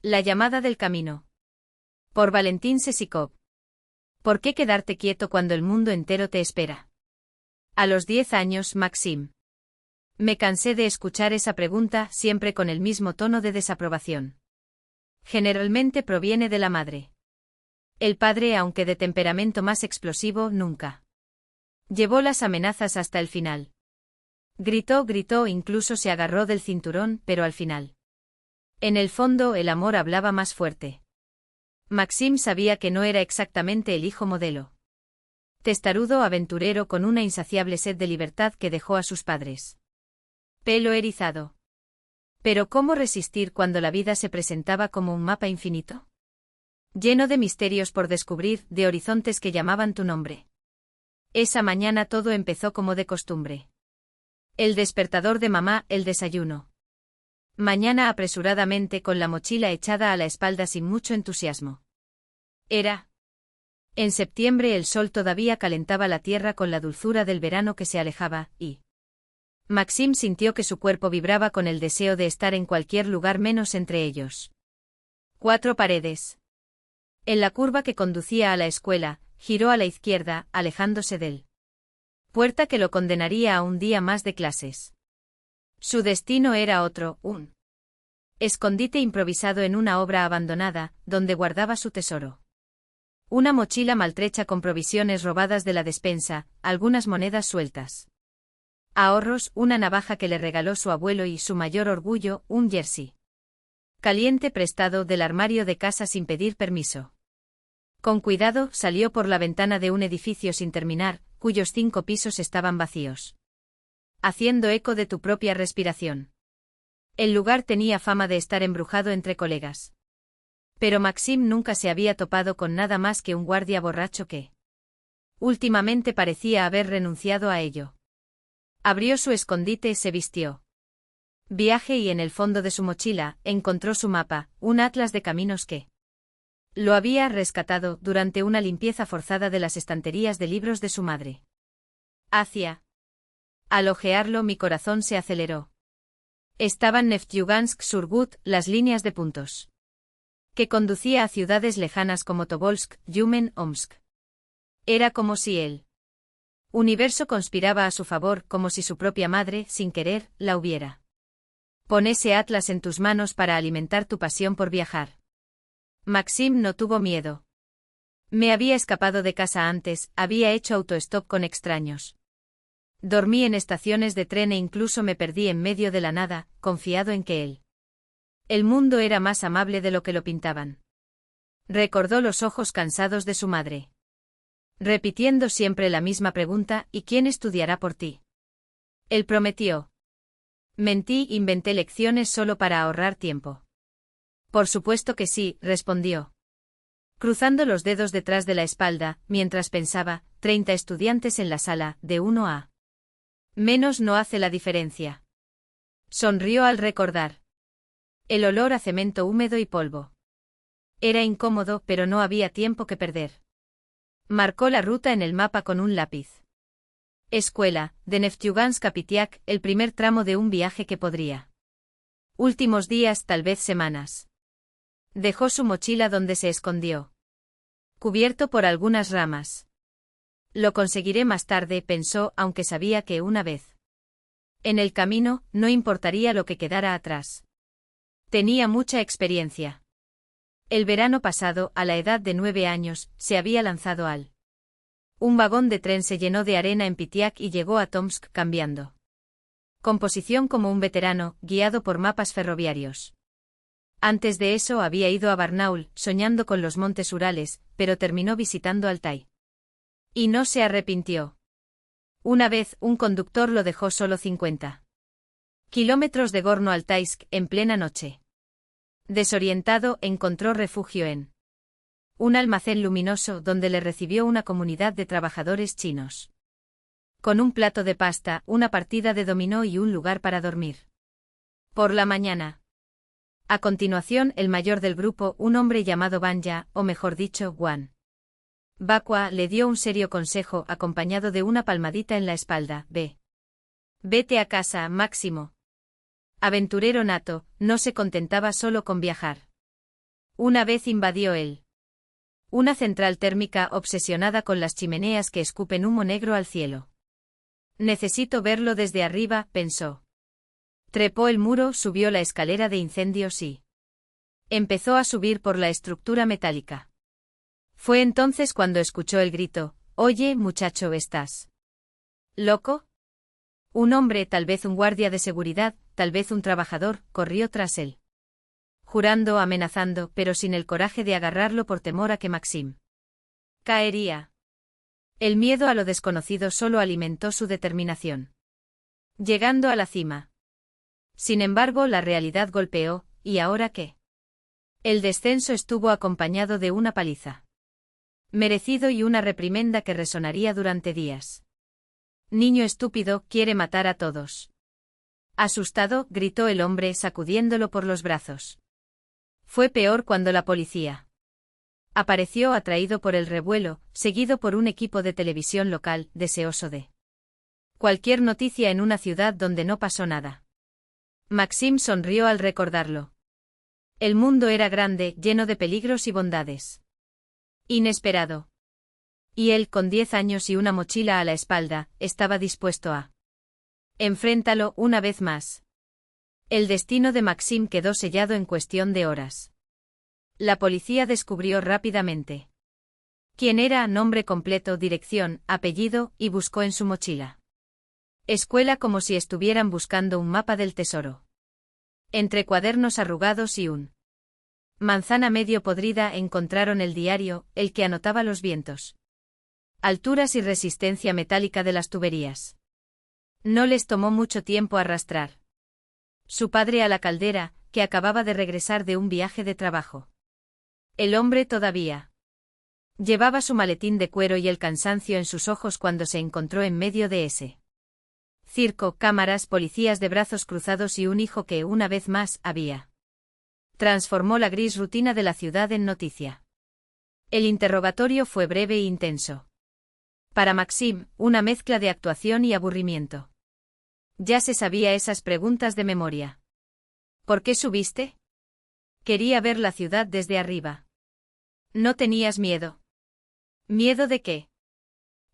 La llamada del camino. Por Valentín Sesikov. ¿Por qué quedarte quieto cuando el mundo entero te espera? A los 10 años, Maxim. Me cansé de escuchar esa pregunta siempre con el mismo tono de desaprobación. Generalmente proviene de la madre. El padre, aunque de temperamento más explosivo, nunca. Llevó las amenazas hasta el final. Gritó, incluso se agarró del cinturón, pero al final. En el fondo, el amor hablaba más fuerte. Maxim sabía que no era exactamente el hijo modelo. Testarudo aventurero con una insaciable sed de libertad que dejó a sus padres. Pelo erizado. Pero ¿cómo resistir cuando la vida se presentaba como un mapa infinito? Lleno de misterios por descubrir, de horizontes que llamaban tu nombre. Esa mañana todo empezó como de costumbre. El despertador de mamá, el desayuno. Mañana apresuradamente con la mochila echada a la espalda sin mucho entusiasmo. Era. En septiembre el sol todavía calentaba la tierra con la dulzura del verano que se alejaba, y Maxim sintió que su cuerpo vibraba con el deseo de estar en cualquier lugar menos entre ellos. 4 paredes. En la curva que conducía a la escuela, giró a la izquierda, alejándose del puerta que lo condenaría a un día más de clases. Su destino era otro, un escondite improvisado en una obra abandonada, donde guardaba su tesoro. Una mochila maltrecha con provisiones robadas de la despensa, algunas monedas sueltas. Ahorros, una navaja que le regaló su abuelo y su mayor orgullo, un jersey caliente prestado del armario de casa sin pedir permiso. Con cuidado, salió por la ventana de un edificio sin terminar, cuyos 5 pisos estaban vacíos. Haciendo eco de tu propia respiración. El lugar tenía fama de estar embrujado entre colegas. Pero Maxim nunca se había topado con nada más que un guardia borracho que últimamente parecía haber renunciado a ello. Abrió su escondite, se vistió. Viaje y en el fondo de su mochila, encontró su mapa, un atlas de caminos que lo había rescatado durante una limpieza forzada de las estanterías de libros de su madre. Al ojearlo mi corazón se aceleró. Estaban Neftyugansk, Surgut, las líneas de puntos. Que conducía a ciudades lejanas como Tobolsk, Yumen, Omsk. Era como si el universo conspiraba a su favor, como si su propia madre, sin querer, la hubiera. Pon ese atlas en tus manos para alimentar tu pasión por viajar. Maxim no tuvo miedo. Me había escapado de casa antes, había hecho autostop con extraños. Dormí en estaciones de tren e incluso me perdí en medio de la nada, confiado en que el mundo era más amable de lo que lo pintaban. Recordó los ojos cansados de su madre. Repitiendo siempre la misma pregunta, ¿y quién estudiará por ti? Él prometió. Mentí, inventé lecciones solo para ahorrar tiempo. Por supuesto que sí, respondió. Cruzando los dedos detrás de la espalda, mientras pensaba, 30 estudiantes en la sala, de 1 a menos no hace la diferencia. Sonrió al recordar. El olor a cemento húmedo y polvo. Era incómodo, pero no había tiempo que perder. Marcó la ruta en el mapa con un lápiz. Escuela, de Neftyugansk a Pitiak, el primer tramo de un viaje que podría. Últimos días, tal vez semanas. Dejó su mochila donde se escondió. Cubierto por algunas ramas. Lo conseguiré más tarde, pensó, aunque sabía que una vez en el camino, no importaría lo que quedara atrás. Tenía mucha experiencia. El verano pasado, a la edad de 9 años, se había lanzado al un vagón de tren se llenó de arena en Pitiak y llegó a Tomsk cambiando composición como un veterano, guiado por mapas ferroviarios. Antes de eso había ido a Barnaul, soñando con los montes Urales, pero terminó visitando Altai. Y no se arrepintió. Una vez, un conductor lo dejó solo 50 kilómetros de Gorno-Altaisk, en plena noche. Desorientado, encontró refugio en un almacén luminoso donde le recibió una comunidad de trabajadores chinos. Con un plato de pasta, una partida de dominó y un lugar para dormir. Por la mañana. A continuación, el mayor del grupo, un hombre llamado Banja, o mejor dicho, Wan Bakwa, le dio un serio consejo acompañado de una palmadita en la espalda. Vete a casa, Máximo. Aventurero nato, no se contentaba solo con viajar. Una vez invadió él. Una central térmica obsesionada con las chimeneas que escupen humo negro al cielo. Necesito verlo desde arriba, pensó. Trepó el muro, subió la escalera de incendios y empezó a subir por la estructura metálica. Fue entonces cuando escuchó el grito: «Oye, muchacho, ¿estás loco?». Un hombre, tal vez un guardia de seguridad, tal vez un trabajador, corrió tras él. Jurando, amenazando, pero sin el coraje de agarrarlo por temor a que Maxim caería. El miedo a lo desconocido solo alimentó su determinación. Llegando a la cima. Sin embargo, la realidad golpeó, ¿y ahora qué? El descenso estuvo acompañado de una paliza. Merecido y una reprimenda que resonaría durante días. Niño estúpido, quiere matar a todos. Asustado, gritó el hombre sacudiéndolo por los brazos. Fue peor cuando la policía apareció atraído por el revuelo, seguido por un equipo de televisión local, deseoso de cualquier noticia en una ciudad donde no pasó nada. Maxim sonrió al recordarlo. El mundo era grande, lleno de peligros y bondades. Inesperado. Y él, con 10 años y una mochila a la espalda, estaba dispuesto a enfrentarlo una vez más. El destino de Maxim quedó sellado en cuestión de horas. La policía descubrió rápidamente quién era, nombre completo, dirección, apellido, y buscó en su mochila. Escuela, como si estuvieran buscando un mapa del tesoro. Entre cuadernos arrugados y un manzana medio podrida encontraron el diario, el que anotaba los vientos, alturas y resistencia metálica de las tuberías. No les tomó mucho tiempo arrastrar su padre a la caldera, que acababa de regresar de un viaje de trabajo. El hombre todavía llevaba su maletín de cuero y el cansancio en sus ojos cuando se encontró en medio de ese circo, cámaras, policías de brazos cruzados y un hijo que, una vez más, había transformó la gris rutina de la ciudad en noticia. El interrogatorio fue breve e intenso. Para Maxim, una mezcla de actuación y aburrimiento. Ya se sabía esas preguntas de memoria. ¿Por qué subiste? Quería ver la ciudad desde arriba. ¿No tenías miedo? ¿Miedo de qué?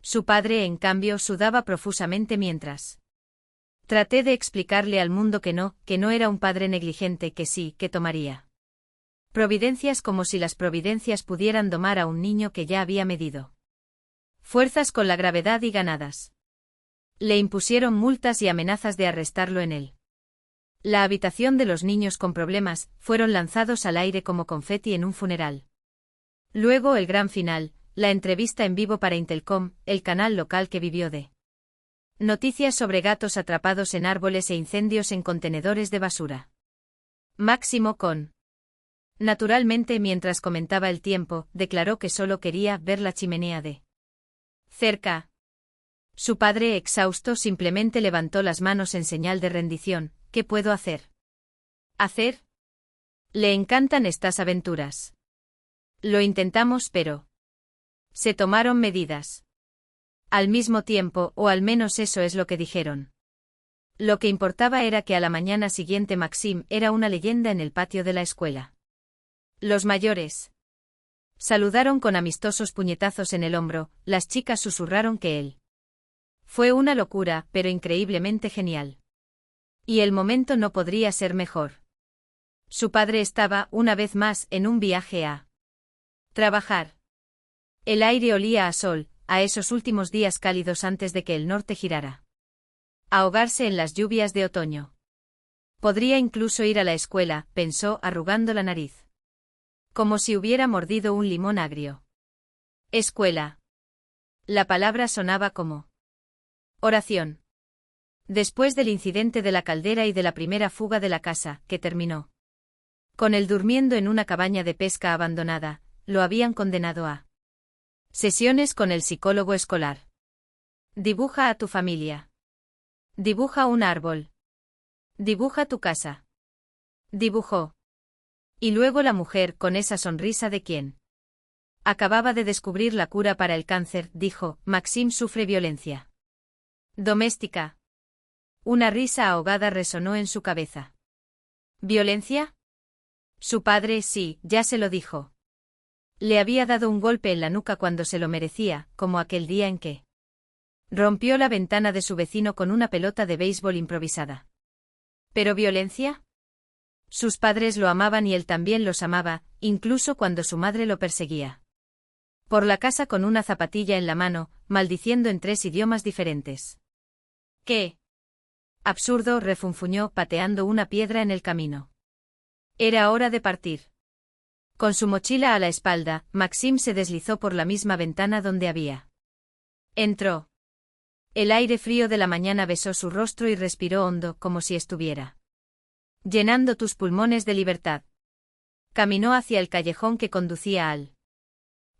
Su padre, en cambio, sudaba profusamente mientras traté de explicarle al mundo que no era un padre negligente, que sí, que tomaría providencias, como si las providencias pudieran domar a un niño que ya había medido fuerzas con la gravedad y ganadas. Le impusieron multas y amenazas de arrestarlo en él. La habitación de los niños con problemas fueron lanzados al aire como confeti en un funeral. Luego el gran final, la entrevista en vivo para Intelcom, el canal local que vivió de noticias sobre gatos atrapados en árboles e incendios en contenedores de basura. Máximo con naturalmente, mientras comentaba el tiempo, declaró que solo quería ver la chimenea de cerca. Su padre, exhausto, simplemente levantó las manos en señal de rendición. ¿Qué puedo hacer? ¿Hacer? Le encantan estas aventuras. Lo intentamos, pero se tomaron medidas. Al mismo tiempo, o al menos eso es lo que dijeron. Lo que importaba era que a la mañana siguiente Maxim era una leyenda en el patio de la escuela. Los mayores saludaron con amistosos puñetazos en el hombro, las chicas susurraron que él fue una locura, pero increíblemente genial. Y el momento no podría ser mejor. Su padre estaba, una vez más, en un viaje a trabajar. El aire olía a sol, a esos últimos días cálidos antes de que el norte girara. Ahogarse en las lluvias de otoño. Podría incluso ir a la escuela, pensó, arrugando la nariz. Como si hubiera mordido un limón agrio. Escuela. La palabra sonaba como oración. Después del incidente de la caldera y de la primera fuga de la casa, que terminó con él durmiendo en una cabaña de pesca abandonada, lo habían condenado a sesiones con el psicólogo escolar. Dibuja a tu familia. Dibuja un árbol. Dibuja tu casa. Dibujó. Y luego la mujer, con esa sonrisa de quien acababa de descubrir la cura para el cáncer, dijo: Maxim sufre violencia doméstica. Una risa ahogada resonó en su cabeza. ¿Violencia? Su padre sí, ya se lo dijo. Le había dado un golpe en la nuca cuando se lo merecía, como aquel día en que rompió la ventana de su vecino con una pelota de béisbol improvisada. ¿Pero violencia? Sus padres lo amaban y él también los amaba, incluso cuando su madre lo perseguía por la casa con una zapatilla en la mano, maldiciendo en 3 idiomas diferentes. ¿Qué? Absurdo, refunfuñó, pateando una piedra en el camino. Era hora de partir. Con su mochila a la espalda, Maxim se deslizó por la misma ventana donde había. Entró. El aire frío de la mañana besó su rostro y respiró hondo, como si estuviera llenando tus pulmones de libertad. Caminó hacia el callejón que conducía al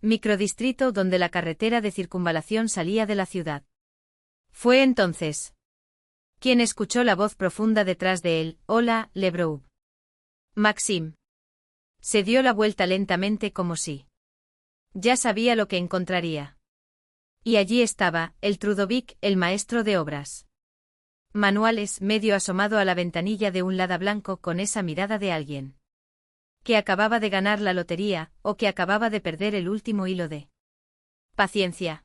microdistrito donde la carretera de circunvalación salía de la ciudad. Fue entonces quien escuchó la voz profunda detrás de él. Hola, Lebrow. Maxim. Se dio la vuelta lentamente como si ya sabía lo que encontraría. Y allí estaba, el Trudovic, el maestro de obras manuales, medio asomado a la ventanilla de un Lada blanco con esa mirada de alguien que acababa de ganar la lotería, o que acababa de perder el último hilo de paciencia.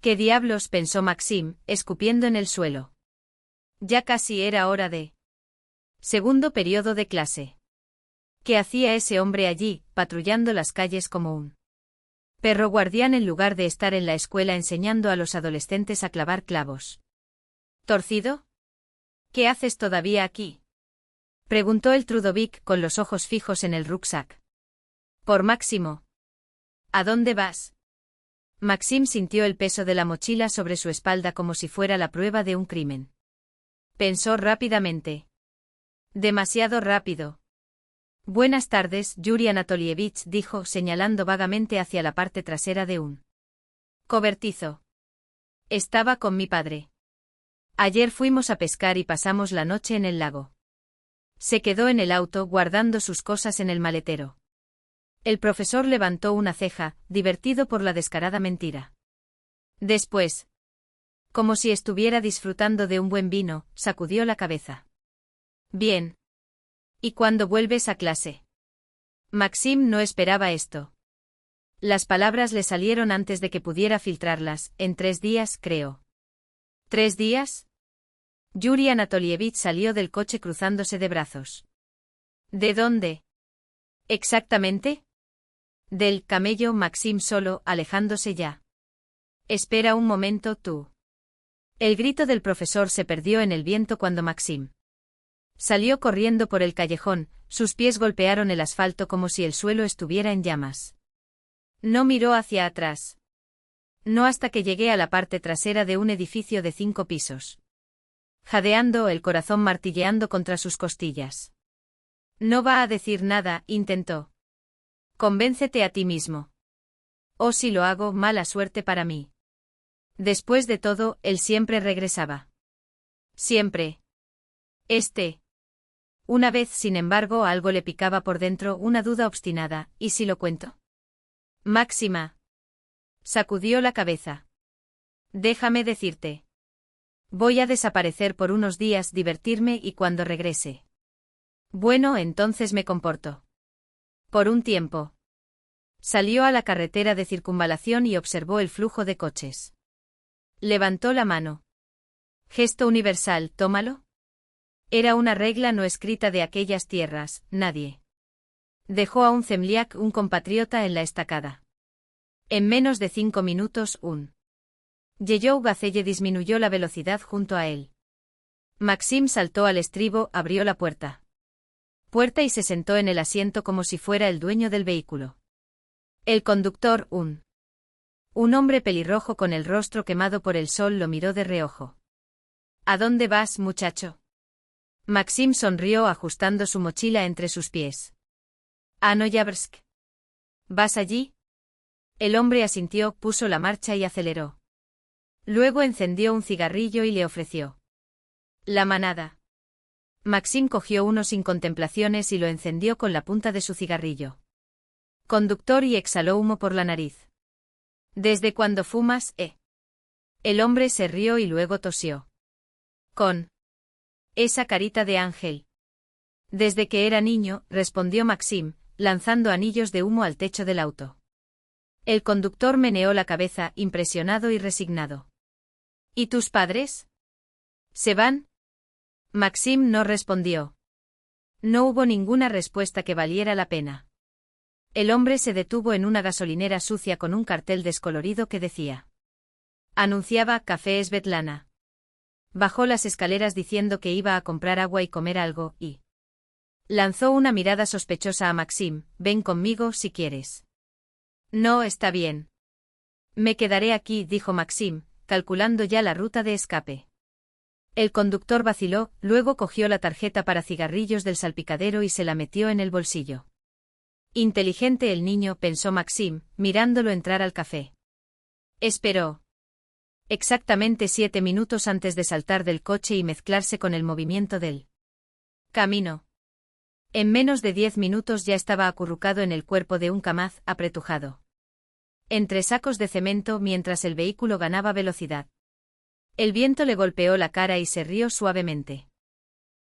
¿Qué diablos?, pensó Maxim, escupiendo en el suelo. Ya casi era hora de segundo periodo de clase. ¿Qué hacía ese hombre allí, patrullando las calles como un perro guardián en lugar de estar en la escuela enseñando a los adolescentes a clavar clavos? ¿Torcido? ¿Qué haces todavía aquí?, preguntó el Trudovic con los ojos fijos en el rucksack. Por Máximo. ¿A dónde vas? Maxim sintió el peso de la mochila sobre su espalda como si fuera la prueba de un crimen. Pensó rápidamente. Demasiado rápido. Buenas tardes, Yuri Anatolievich, dijo, señalando vagamente hacia la parte trasera de un cobertizo. Estaba con mi padre. Ayer fuimos a pescar y pasamos la noche en el lago. Se quedó en el auto guardando sus cosas en el maletero. El profesor levantó una ceja, divertido por la descarada mentira. Después, como si estuviera disfrutando de un buen vino, sacudió la cabeza. Bien. ¿Y cuándo vuelves a clase? Maxim no esperaba esto. Las palabras le salieron antes de que pudiera filtrarlas. En 3 días, creo. ¿3 días? Yuri Anatolievich salió del coche cruzándose de brazos. ¿De dónde? ¿Exactamente? Del camello. Maxim solo, alejándose ya. Espera un momento, tú. El grito del profesor se perdió en el viento cuando Maxim salió corriendo por el callejón, sus pies golpearon el asfalto como si el suelo estuviera en llamas. No miró hacia atrás. No hasta que llegué a la parte trasera de un edificio de 5 pisos. Jadeando, el corazón martilleando contra sus costillas. No va a decir nada, intentó. Convéncete a ti mismo. Oh, si lo hago, mala suerte para mí. Después de todo, él siempre regresaba. Siempre. Una vez, sin embargo, algo le picaba por dentro, una duda obstinada. ¿Y si lo cuento? Máxima. Sacudió la cabeza. Déjame decirte. Voy a desaparecer por unos días, divertirme y cuando regrese. Bueno, entonces me comporto. Por un tiempo. Salió a la carretera de circunvalación y observó el flujo de coches. Levantó la mano. Gesto universal, tómalo. Era una regla no escrita de aquellas tierras, nadie dejó a un zemliak, un compatriota, en la estacada. En menos de 5 minutos, un Yeyou Gacelle disminuyó la velocidad junto a él. Maxim saltó al estribo, abrió la puerta y se sentó en el asiento como si fuera el dueño del vehículo. El conductor, un hombre pelirrojo con el rostro quemado por el sol, lo miró de reojo. ¿A dónde vas, muchacho? Maxim sonrió ajustando su mochila entre sus pies. A Noyabrsк. ¿Vas allí? El hombre asintió, puso la marcha y aceleró. Luego encendió un cigarrillo y le ofreció la manada. Maxim cogió uno sin contemplaciones y lo encendió con la punta de su cigarrillo. Conductor, y exhaló humo por la nariz. ¿Desde cuándo fumas, El hombre se rió y luego tosió. Con esa carita de ángel. Desde que era niño, respondió Maxim, lanzando anillos de humo al techo del auto. El conductor meneó la cabeza, impresionado y resignado. ¿Y tus padres? ¿Se van? Maxim no respondió. No hubo ninguna respuesta que valiera la pena. El hombre se detuvo en una gasolinera sucia con un cartel descolorido que decía. Anunciaba Café Svetlana. Bajó las escaleras diciendo que iba a comprar agua y comer algo, y lanzó una mirada sospechosa a Maxim. Ven conmigo si quieres. No, está bien. Me quedaré aquí, dijo Maxim, calculando ya la ruta de escape. El conductor vaciló, luego cogió la tarjeta para cigarrillos del salpicadero y se la metió en el bolsillo. Inteligente el niño, pensó Maxim, mirándolo entrar al café. Esperó. Exactamente 7 minutos antes de saltar del coche y mezclarse con el movimiento del camino. En menos de 10 minutos ya estaba acurrucado en el cuerpo de un Kamaz, apretujado entre sacos de cemento mientras el vehículo ganaba velocidad. El viento le golpeó la cara y se rió suavemente.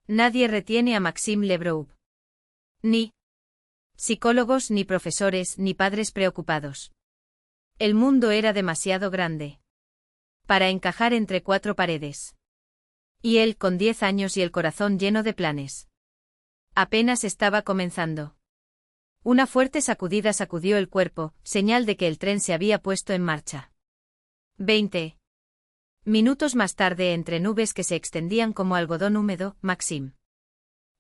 Nadie retiene a Maxim Lebroub. Ni psicólogos, ni profesores, ni padres preocupados. El mundo era demasiado grande para encajar entre 4 paredes. Y él, con 10 años y el corazón lleno de planes, apenas estaba comenzando. Una fuerte sacudida sacudió el cuerpo, señal de que el tren se había puesto en marcha. 20 minutos más tarde, entre nubes que se extendían como algodón húmedo, Maxim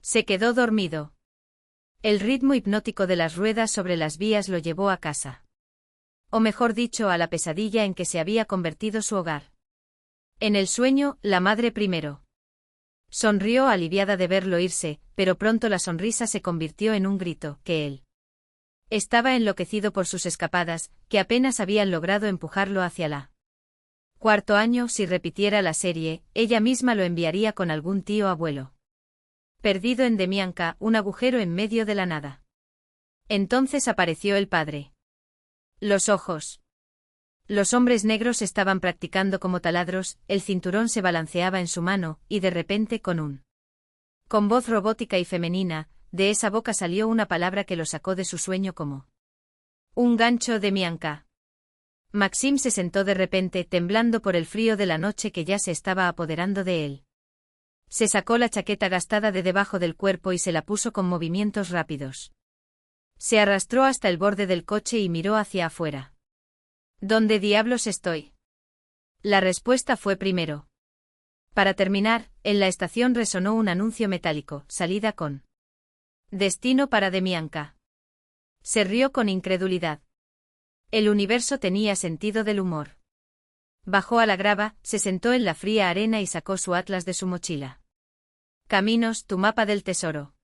se quedó dormido. El ritmo hipnótico de las ruedas sobre las vías lo llevó a casa. O mejor dicho, a la pesadilla en que se había convertido su hogar. En el sueño, la madre primero sonrió aliviada de verlo irse, pero pronto la sonrisa se convirtió en un grito, que él estaba enloquecido por sus escapadas, que apenas habían logrado empujarlo hacia la 4º año. Si repitiera la serie, ella misma lo enviaría con algún tío abuelo. Perdido en Demianka, un agujero en medio de la nada. Entonces apareció el padre. Los ojos. Los hombres negros estaban practicando como taladros, el cinturón se balanceaba en su mano, y de repente con voz robótica y femenina, de esa boca salió una palabra que lo sacó de su sueño como un gancho de Demianka. Maxim se sentó de repente, temblando por el frío de la noche que ya se estaba apoderando de él. Se sacó la chaqueta gastada de debajo del cuerpo y se la puso con movimientos rápidos. Se arrastró hasta el borde del coche y miró hacia afuera. ¿Dónde diablos estoy? La respuesta fue primero. Para terminar, en la estación resonó un anuncio metálico, salida con destino para Demianka. Se rió con incredulidad. El universo tenía sentido del humor. Bajó a la grava, se sentó en la fría arena y sacó su atlas de su mochila. Caminos, tu mapa del tesoro.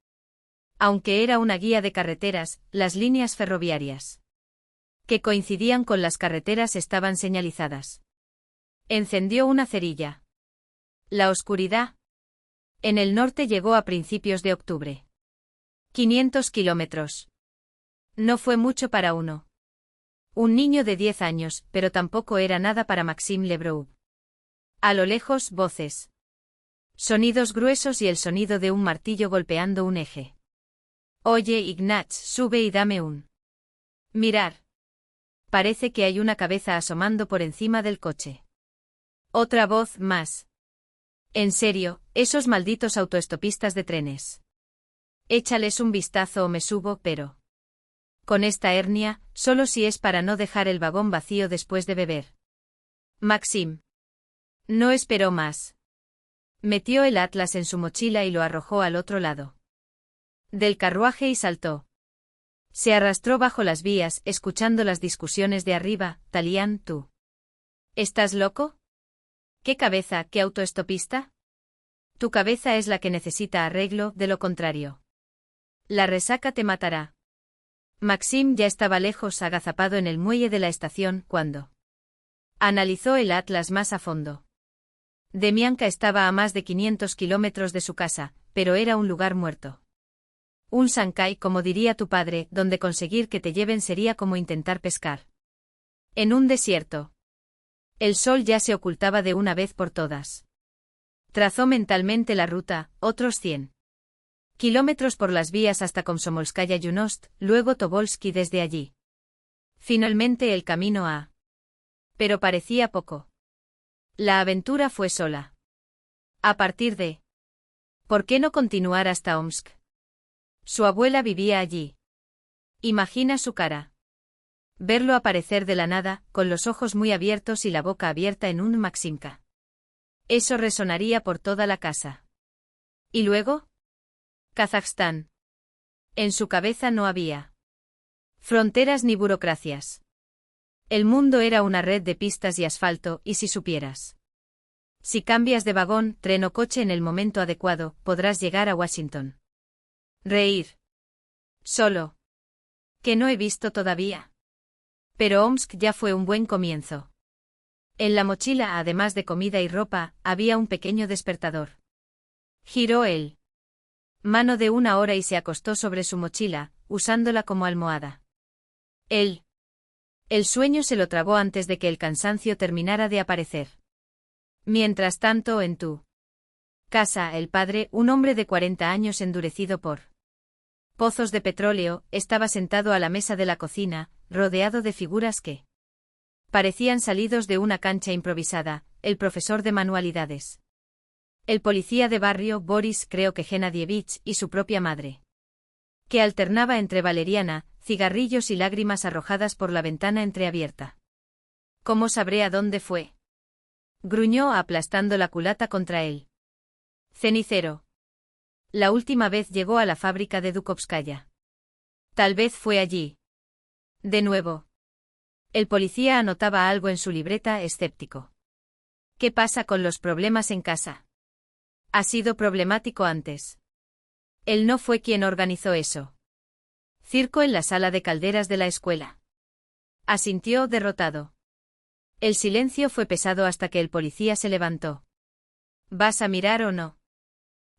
Aunque era una guía de carreteras, las líneas ferroviarias que coincidían con las carreteras estaban señalizadas. Encendió una cerilla. La oscuridad. En el norte llegó a principios de octubre. 500 kilómetros. No fue mucho para uno. Un niño de 10 años, pero tampoco era nada para Maxim Lebroub. A lo lejos, voces. Sonidos gruesos y el sonido de un martillo golpeando un eje. Oye, Ignatz, sube y dame un mirar. Parece que hay una cabeza asomando por encima del coche. Otra voz más. En serio, esos malditos autoestopistas de trenes. Échales un vistazo o me subo, pero con esta hernia, solo si es para no dejar el vagón vacío después de beber. Maxim no esperó más. Metió el atlas en su mochila y lo arrojó al otro lado del carruaje y saltó. Se arrastró bajo las vías, escuchando las discusiones de arriba. Talián, ¿tú estás loco? ¿Qué cabeza, qué autoestopista? Tu cabeza es la que necesita arreglo, de lo contrario la resaca te matará. Maxim ya estaba lejos, agazapado en el muelle de la estación, cuando analizó el atlas más a fondo. Demianka estaba a más de 500 kilómetros de su casa, pero era un lugar muerto. Un Sankay, como diría tu padre, donde conseguir que te lleven sería como intentar pescar en un desierto. El sol ya se ocultaba de una vez por todas. Trazó mentalmente la ruta, otros 100 Kilómetros por las vías hasta Komsomolskaya Yunost, luego Tobolsk y desde allí. Finalmente el camino a... Pero parecía poco. La aventura fue sola. A partir de... ¿Por qué no continuar hasta Omsk? Su abuela vivía allí. Imagina su cara. Verlo aparecer de la nada, con los ojos muy abiertos y la boca abierta en un Maximka. Eso resonaría por toda la casa. ¿Y luego? Kazajstán. En su cabeza no había fronteras ni burocracias. El mundo era una red de pistas y asfalto, y si supieras. Si cambias de vagón, tren o coche en el momento adecuado, podrás llegar a Washington. Reír. Solo. Que no he visto todavía. Pero Omsk ya fue un buen comienzo. En la mochila, además de comida y ropa, había un pequeño despertador. Giró él. Mano de 1 hora y se acostó sobre su mochila, usándola como almohada. El sueño se lo tragó antes de que el cansancio terminara de aparecer. Mientras tanto, en tu casa, el padre, un hombre de 40 años endurecido por pozos de petróleo, estaba sentado a la mesa de la cocina, rodeado de figuras que parecían salidos de una cancha improvisada, el profesor de manualidades, el policía de barrio, Boris creo que Gennadievich, y su propia madre, que alternaba entre valeriana, cigarrillos y lágrimas arrojadas por la ventana entreabierta. ¿Cómo sabré a dónde fue? Gruñó aplastando la culata contra él. Cenicero. La última vez llegó a la fábrica de Dukovskaya. Tal vez fue allí. De nuevo. El policía anotaba algo en su libreta, escéptico. ¿Qué pasa con los problemas en casa? Ha sido problemático antes. Él no fue quien organizó eso. Circo en la sala de calderas de la escuela. Asintió derrotado. El silencio fue pesado hasta que el policía se levantó. ¿Vas a mirar o no?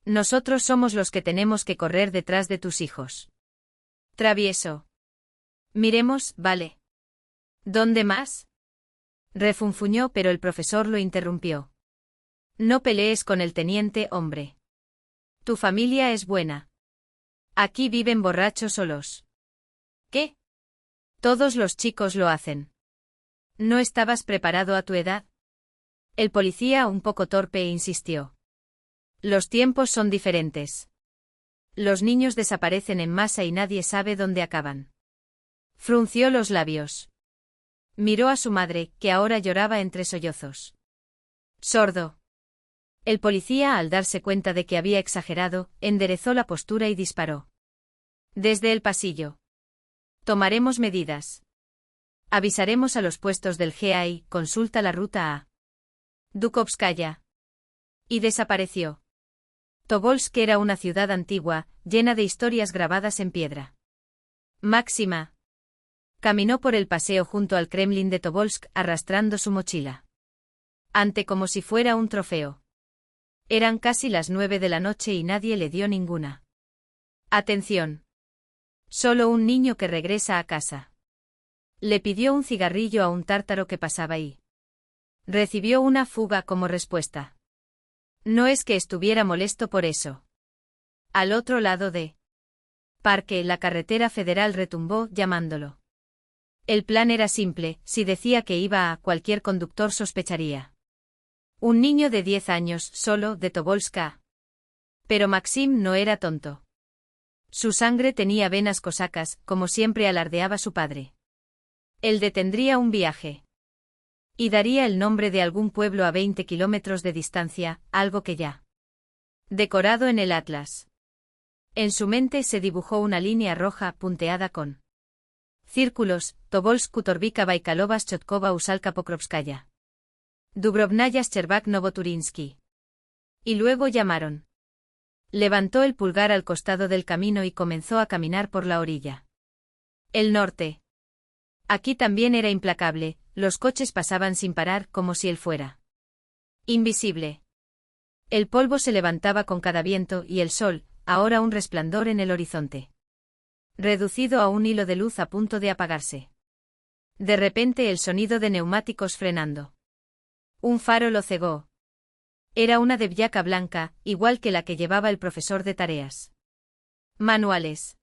Nosotros somos los que tenemos que correr detrás de tus hijos. Travieso. Miremos, vale. ¿Dónde más? Refunfuñó, pero el profesor lo interrumpió. No pelees con el teniente, hombre. Tu familia es buena. Aquí viven borrachos solos. ¿Qué? Todos los chicos lo hacen. ¿No estabas preparado a tu edad? El policía, un poco torpe, insistió. Los tiempos son diferentes. Los niños desaparecen en masa y nadie sabe dónde acaban. Frunció los labios. Miró a su madre, que ahora lloraba entre sollozos. Sordo. El policía, al darse cuenta de que había exagerado, enderezó la postura y disparó. Desde el pasillo. Tomaremos medidas. Avisaremos a los puestos del GAI, consulta la ruta a Dukovskaya. Y desapareció. Tobolsk era una ciudad antigua, llena de historias grabadas en piedra. Máxima. Caminó por el paseo junto al Kremlin de Tobolsk, arrastrando su mochila. Ante como si fuera un trofeo. Eran casi las 9 de la noche y nadie le dio ninguna atención. Solo un niño que regresa a casa. Le pidió un cigarrillo a un tártaro que pasaba ahí. Recibió una fuga como respuesta. No es que estuviera molesto por eso. Al otro lado de Parque, la carretera federal retumbó, llamándolo. El plan era simple, si decía que iba a, cualquier conductor sospecharía. Un niño de 10 años, solo, de Tobolsk a. Pero Maxim no era tonto. Su sangre tenía venas cosacas, como siempre alardeaba su padre. Él detendría un viaje. Y daría el nombre de algún pueblo a 20 kilómetros de distancia, algo que ya decorado en el atlas. En su mente se dibujó una línea roja punteada con círculos, Tobolsk, Kutorbika, Baikalovas, Chotkova, Usalka, Pokrovskaya. Dubrovnaya, Shcherbak, Novoturinsky. Y luego llamaron. Levantó el pulgar al costado del camino y comenzó a caminar por la orilla. El norte. Aquí también era implacable, los coches pasaban sin parar como si él fuera invisible. El polvo se levantaba con cada viento y el sol, ahora un resplandor en el horizonte. Reducido a un hilo de luz a punto de apagarse. De repente el sonido de neumáticos frenando. Un faro lo cegó. Era una Devyaca blanca, igual que la que llevaba el profesor de tareas. Manuales.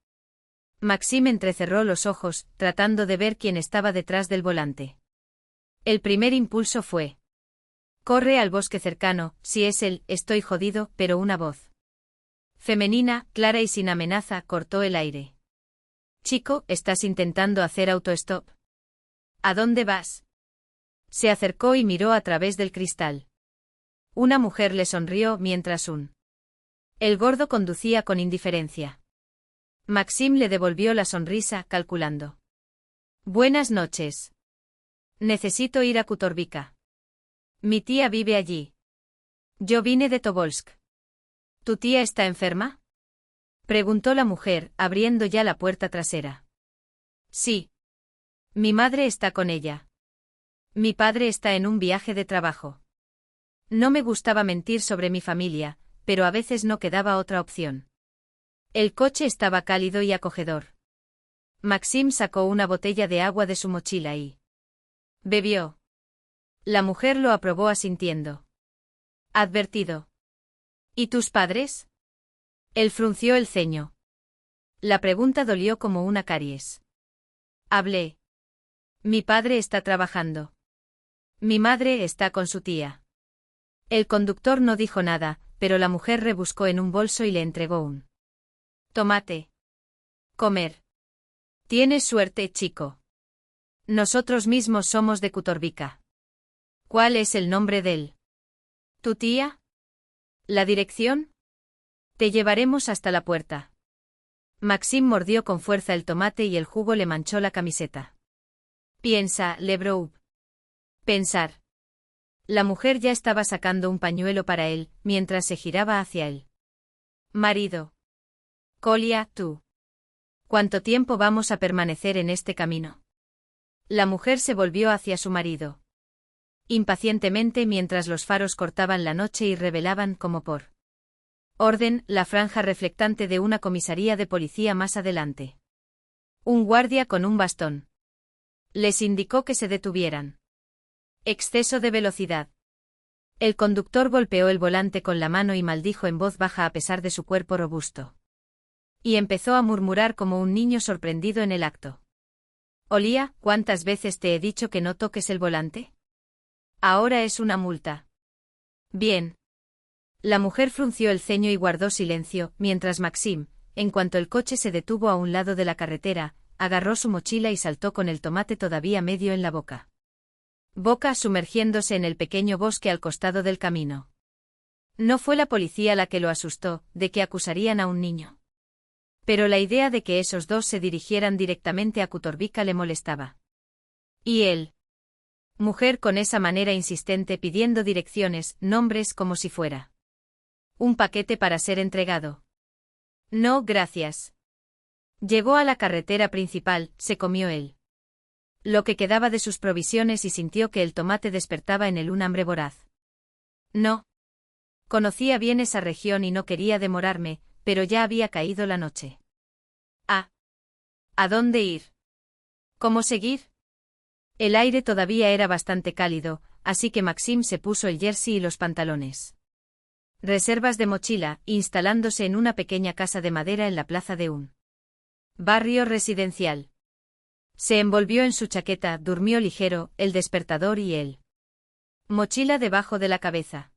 Maxim entrecerró los ojos, tratando de ver quién estaba detrás del volante. El primer impulso fue: corre al bosque cercano, si es él, estoy jodido, pero una voz femenina, clara y sin amenaza, cortó el aire. Chico, ¿estás intentando hacer autostop? ¿A dónde vas? Se acercó y miró a través del cristal. Una mujer le sonrió mientras el gordo conducía con indiferencia. Maxim le devolvió la sonrisa, calculando. Buenas noches. Necesito ir a Kutorvika. Mi tía vive allí. Yo vine de Tobolsk. ¿Tu tía está enferma? Preguntó la mujer, abriendo ya la puerta trasera. Sí. Mi madre está con ella. Mi padre está en un viaje de trabajo. No me gustaba mentir sobre mi familia, pero a veces no quedaba otra opción. El coche estaba cálido y acogedor. Maxim sacó una botella de agua de su mochila y bebió. La mujer lo aprobó asintiendo. Advertido. ¿Y tus padres? Él frunció el ceño. La pregunta dolió como una caries. Hablé. Mi padre está trabajando. Mi madre está con su tía. El conductor no dijo nada, pero la mujer rebuscó en un bolso y le entregó un tomate. Comer. Tienes suerte, chico. Nosotros mismos somos de Kutorvika. ¿Cuál es el nombre de él? ¿Tu tía? ¿La dirección? Te llevaremos hasta la puerta. Maxim mordió con fuerza el tomate y el jugo le manchó la camiseta. Piensa, Lebrov. Pensar. La mujer ya estaba sacando un pañuelo para él, mientras se giraba hacia él. Marido. Kolia, tú. ¿Cuánto tiempo vamos a permanecer en este camino? La mujer se volvió hacia su marido. Impacientemente mientras los faros cortaban la noche y revelaban como por orden la franja reflectante de una comisaría de policía más adelante. Un guardia con un bastón les indicó que se detuvieran. Exceso de velocidad. El conductor golpeó el volante con la mano y maldijo en voz baja a pesar de su cuerpo robusto. Y empezó a murmurar como un niño sorprendido en el acto. Olía, ¿cuántas veces te he dicho que no toques el volante? Ahora es una multa. Bien. La mujer frunció el ceño y guardó silencio, mientras Maxim, en cuanto el coche se detuvo a un lado de la carretera, agarró su mochila y saltó con el tomate todavía medio en la boca. Sumergiéndose en el pequeño bosque al costado del camino. No fue la policía la que lo asustó, de que acusarían a un niño. Pero la idea de que esos dos se dirigieran directamente a Kutorvika le molestaba. ¿Y él? Mujer con esa manera insistente pidiendo direcciones, nombres como si fuera un paquete para ser entregado. No, gracias. Llegó a la carretera principal, se comió lo que quedaba de sus provisiones y sintió que el tomate despertaba en él un hambre voraz. No. Conocía bien esa región y no quería demorarme, pero ya había caído la noche. ¿A dónde ir? ¿Cómo seguir? El aire todavía era bastante cálido, así que Maxim se puso el jersey y los pantalones. Reservas de mochila, instalándose en una pequeña casa de madera en la plaza de un barrio residencial. Se envolvió en su chaqueta, durmió ligero, el despertador y mochila debajo de la cabeza.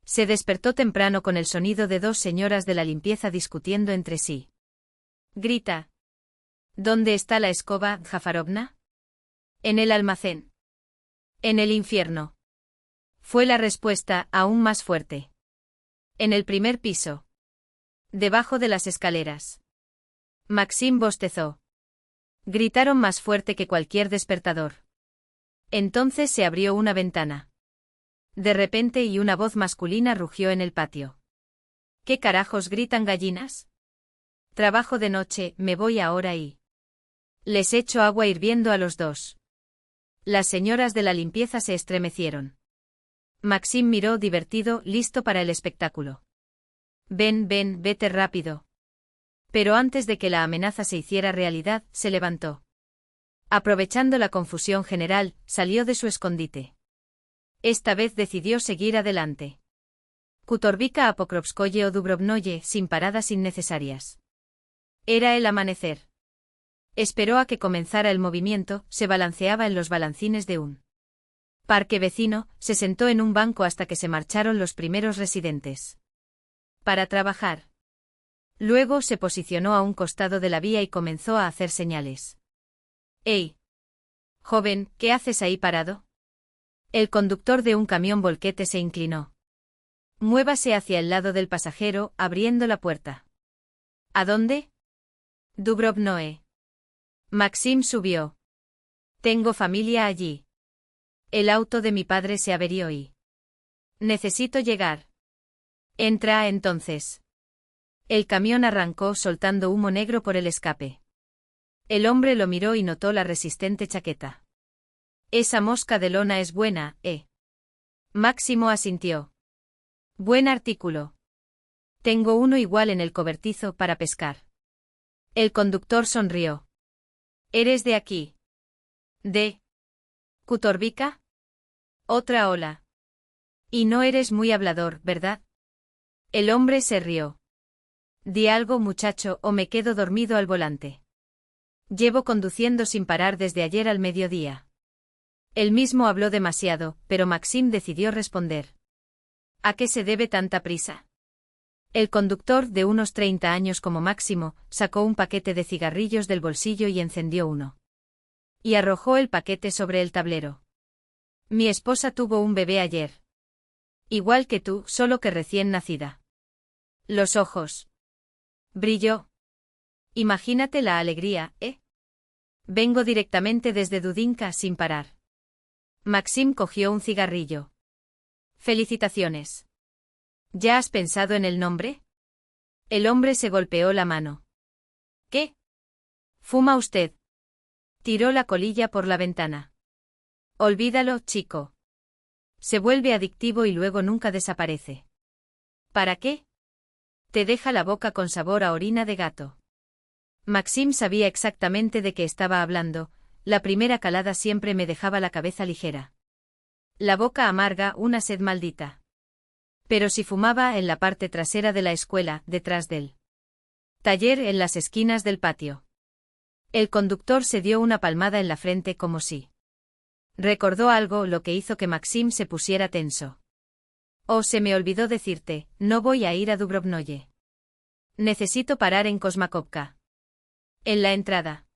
Se despertó temprano con el sonido de dos señoras de la limpieza discutiendo entre sí. Grita. ¿Dónde está la escoba, Jafarovna? En el almacén. En el infierno. Fue la respuesta, aún más fuerte. En el primer piso. Debajo de las escaleras. Maxim bostezó. Gritaron más fuerte que cualquier despertador. Entonces se abrió una ventana. De repente y una voz masculina rugió en el patio. ¿Qué carajos gritan gallinas? Trabajo de noche, me voy ahora y les echo agua hirviendo a los dos. Las señoras de la limpieza se estremecieron. Maxim miró divertido, listo para el espectáculo. Ven, vete rápido. Pero antes de que la amenaza se hiciera realidad, se levantó. Aprovechando la confusión general, salió de su escondite. Esta vez decidió seguir adelante. Kutorvika a Pokrovskoye o Dubrovnoye, sin paradas innecesarias. Era el amanecer. Esperó a que comenzara el movimiento, se balanceaba en los balancines de un parque vecino, se sentó en un banco hasta que se marcharon los primeros residentes para trabajar. Luego se posicionó a un costado de la vía y comenzó a hacer señales. «¡Ey! Joven, ¿qué haces ahí parado?» El conductor de un camión volquete se inclinó. «Muévase hacia el lado del pasajero, abriendo la puerta». «¿A dónde?» «Dubrovnoe». Maxim subió. «Tengo familia allí. El auto de mi padre se averió y necesito llegar». «Entra entonces». El camión arrancó soltando humo negro por el escape. El hombre lo miró y notó la resistente chaqueta. «Esa mosca de lona es buena, ¿eh?» Máximo asintió. «Buen artículo. Tengo uno igual en el cobertizo para pescar». El conductor sonrió. «¿Eres de aquí?» «¿De Kutorvica?» «Otra ola. Y no eres muy hablador, ¿verdad?» El hombre se rió. «Di algo, muchacho, o me quedo dormido al volante. Llevo conduciendo sin parar desde ayer al mediodía». Él mismo habló demasiado, pero Maxim decidió responder. «¿A qué se debe tanta prisa?» El conductor, de unos 30 años como máximo, sacó un paquete de cigarrillos del bolsillo y encendió uno. Y arrojó el paquete sobre el tablero. «Mi esposa tuvo un bebé ayer. Igual que tú, solo que recién nacida». Los ojos. Brilló. «Imagínate la alegría, ¿eh? Vengo directamente desde Dudinka sin parar». Maxim cogió un cigarrillo. «Felicitaciones. ¿Ya has pensado en el nombre?» El hombre se golpeó la mano. «¿Qué? ¿Fuma usted?» Tiró la colilla por la ventana. «Olvídalo, chico. Se vuelve adictivo y luego nunca desaparece». «¿Para qué?» «Te deja la boca con sabor a orina de gato». Maxim sabía exactamente de qué estaba hablando. La primera calada siempre me dejaba la cabeza ligera. La boca amarga, una sed maldita. Pero si fumaba en la parte trasera de la escuela, detrás del taller, en las esquinas del patio. El conductor se dio una palmada en la frente como si recordó algo, lo que hizo que Maxim se pusiera tenso. «Oh, se me olvidó decirte, no voy a ir a Dubrovnoye. Necesito parar en Kosmakovka. En la entrada.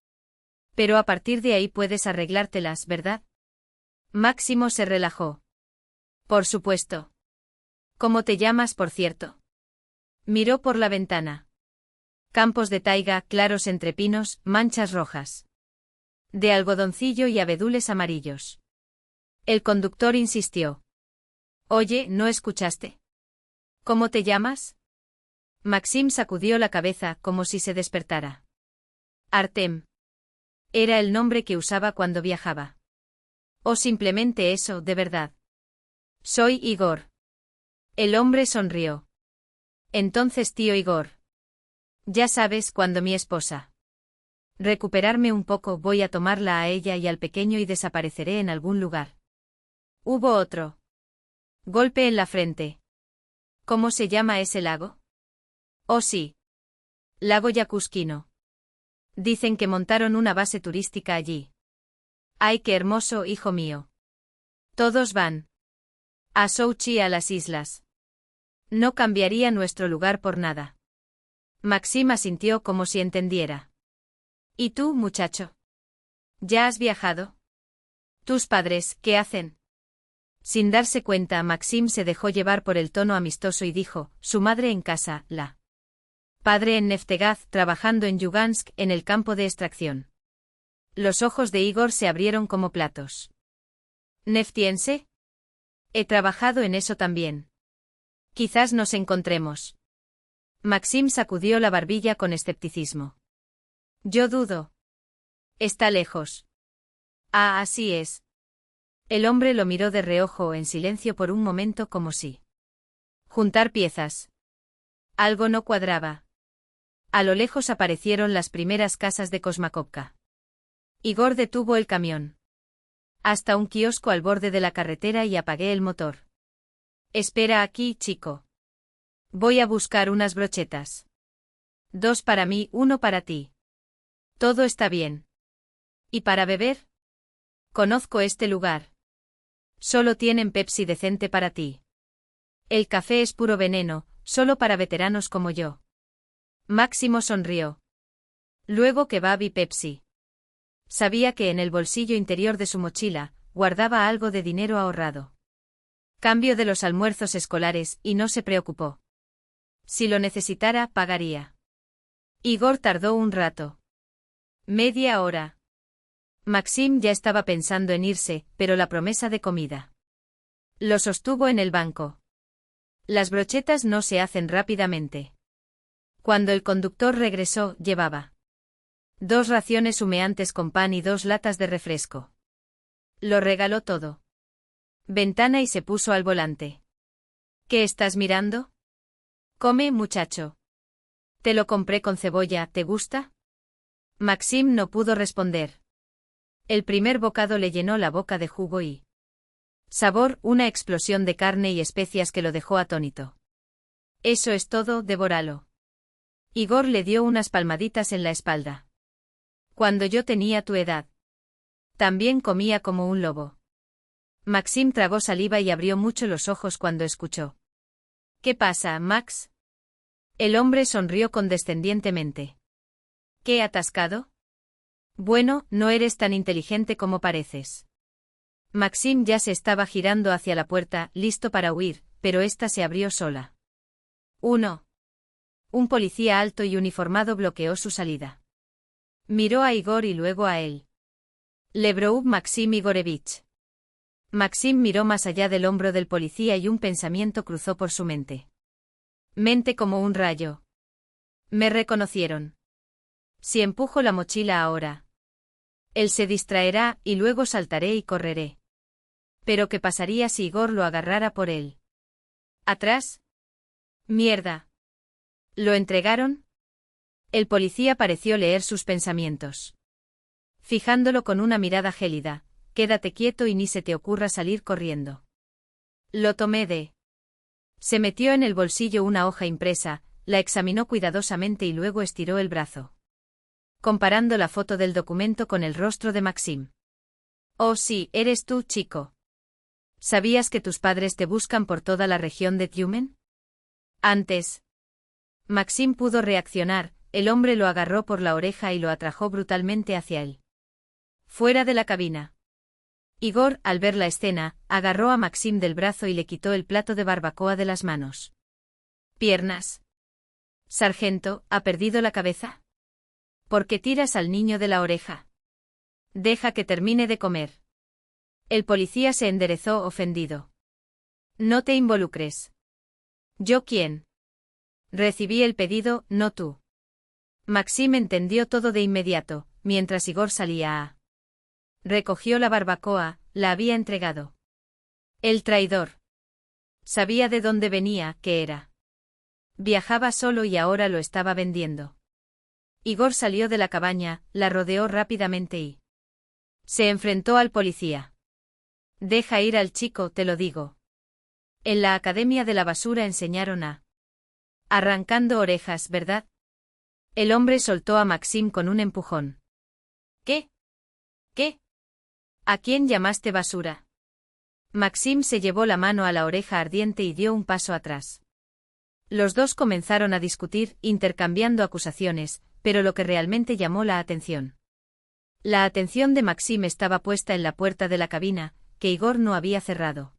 Pero a partir de ahí puedes arreglártelas, ¿verdad?» Máximo se relajó. «Por supuesto». «¿Cómo te llamas, por cierto?» Miró por la ventana. Campos de taiga, claros entre pinos, manchas rojas. De algodoncillo y abedules amarillos. El conductor insistió. «Oye, ¿no escuchaste? ¿Cómo te llamas?» Maxim sacudió la cabeza como si se despertara. «Artem». Era el nombre que usaba cuando viajaba. «O simplemente eso, de verdad». «Soy Igor». El hombre sonrió. «Entonces, tío Igor. Ya sabes, cuando mi esposa recuperarme un poco, voy a tomarla a ella y al pequeño y desapareceré en algún lugar». Hubo otro golpe en la frente. «¿Cómo se llama ese lago?» «Oh sí. Lago Yakuskino. Dicen que montaron una base turística allí». «Ay, qué hermoso, hijo mío. Todos van a Sochi, a las islas. No cambiaría nuestro lugar por nada». Maxim asintió como si entendiera. «¿Y tú, muchacho? ¿Ya has viajado? ¿Tus padres, qué hacen?» Sin darse cuenta, Maxim se dejó llevar por el tono amistoso y dijo, «Su madre en casa, la padre en Neftegaz, trabajando en Yugansk, en el campo de extracción». Los ojos de Igor se abrieron como platos. «¿Neftiense? He trabajado en eso también. Quizás nos encontremos». Maxim sacudió la barbilla con escepticismo. «Yo dudo. Está lejos». «Ah, así es». El hombre lo miró de reojo en silencio por un momento como si juntar piezas. Algo no cuadraba. A lo lejos aparecieron las primeras casas de Kosmakovka. Igor detuvo el camión. «Hasta un kiosco al borde de la carretera y apagué el motor». «Espera aquí, chico. Voy a buscar unas brochetas». 2 para mí, 1 para ti. Todo está bien. ¿Y para beber? Conozco este lugar. Solo tienen Pepsi decente para ti. El café es puro veneno, solo para veteranos como yo. Máximo sonrió. Luego kebab y Pepsi. Sabía que en el bolsillo interior de su mochila, guardaba algo de dinero ahorrado. Cambio de los almuerzos escolares, y no se preocupó. Si lo necesitara, pagaría. Igor tardó un rato. Media hora. Maxim ya estaba pensando en irse, pero la promesa de comida lo sostuvo en el banco. Las brochetas no se hacen rápidamente. Cuando el conductor regresó, llevaba 2 raciones humeantes con pan y 2 latas de refresco. Lo regaló todo. Ventana y se puso al volante. ¿Qué estás mirando? Come, muchacho. Te lo compré con cebolla, ¿te gusta? Maxim no pudo responder. El primer bocado le llenó la boca de jugo y sabor, una explosión de carne y especias que lo dejó atónito. Eso es todo, devóralo. Igor le dio unas palmaditas en la espalda. Cuando yo tenía tu edad. También comía como un lobo. Maxim tragó saliva y abrió mucho los ojos cuando escuchó. ¿Qué pasa, Max? El hombre sonrió condescendientemente. ¿Qué atascado? Bueno, no eres tan inteligente como pareces. Maxim ya se estaba girando hacia la puerta, listo para huir, pero ésta se abrió sola. 1. Un policía alto y uniformado bloqueó su salida. Miró a Igor y luego a él. Lebrov Maxim Igorevich. Maxim miró más allá del hombro del policía y un pensamiento cruzó por su mente. Mente como un rayo. Me reconocieron. Si empujo la mochila ahora. Él se distraerá y luego saltaré y correré. Pero ¿qué pasaría si Igor lo agarrara por él? ¿Atrás? Mierda. ¿Lo entregaron? El policía pareció leer sus pensamientos. Fijándolo con una mirada gélida, quédate quieto y ni se te ocurra salir corriendo. Lo tomé de. Se metió en el bolsillo una hoja impresa, la examinó cuidadosamente y luego estiró el brazo. Comparando la foto del documento con el rostro de Maxim. Oh sí, eres tú, chico. ¿Sabías que tus padres te buscan por toda la región de Tyumen? Antes. Maxim pudo reaccionar, el hombre lo agarró por la oreja y lo atrajo brutalmente hacia él. Fuera de la cabina. Igor, al ver la escena, agarró a Maxim del brazo y le quitó el plato de barbacoa de las manos. Piernas. Sargento, ¿ha perdido la cabeza? ¿Por qué tiras al niño de la oreja? Deja que termine de comer. El policía se enderezó ofendido. No te involucres. ¿Yo quién? Recibí el pedido, no tú. Maxim entendió todo de inmediato, mientras Igor salía a. Recogió la barbacoa, la había entregado. El traidor. Sabía de dónde venía, qué era. Viajaba solo y ahora lo estaba vendiendo. Igor salió de la cabaña, la rodeó rápidamente y se enfrentó al policía. Deja ir al chico, te lo digo. En la Academia de la Basura enseñaron a arrancando orejas, ¿verdad? El hombre soltó a Maxim con un empujón. ¿Qué? ¿Qué? ¿A quién llamaste basura? Maxim se llevó la mano a la oreja ardiente y dio un paso atrás. Los dos comenzaron a discutir, intercambiando acusaciones, pero lo que realmente llamó la atención. La atención de Maxim estaba puesta en la puerta de la cabina, que Igor no había cerrado.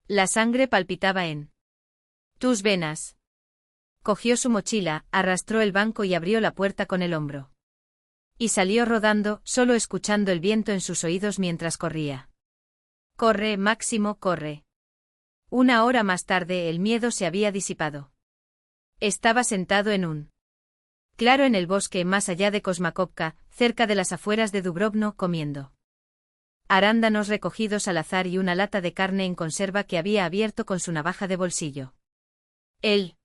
La sangre palpitaba en tus venas. Cogió su mochila, arrastró el banco y abrió la puerta con el hombro. Y salió rodando, solo escuchando el viento en sus oídos mientras corría. Corre, Máximo, corre. 1 hora más tarde el miedo se había disipado. Estaba sentado en un claro en el bosque más allá de Kosmakovka, cerca de las afueras de Dubrovno, comiendo arándanos recogidos al azar y una lata de carne en conserva que había abierto con su navaja de bolsillo. El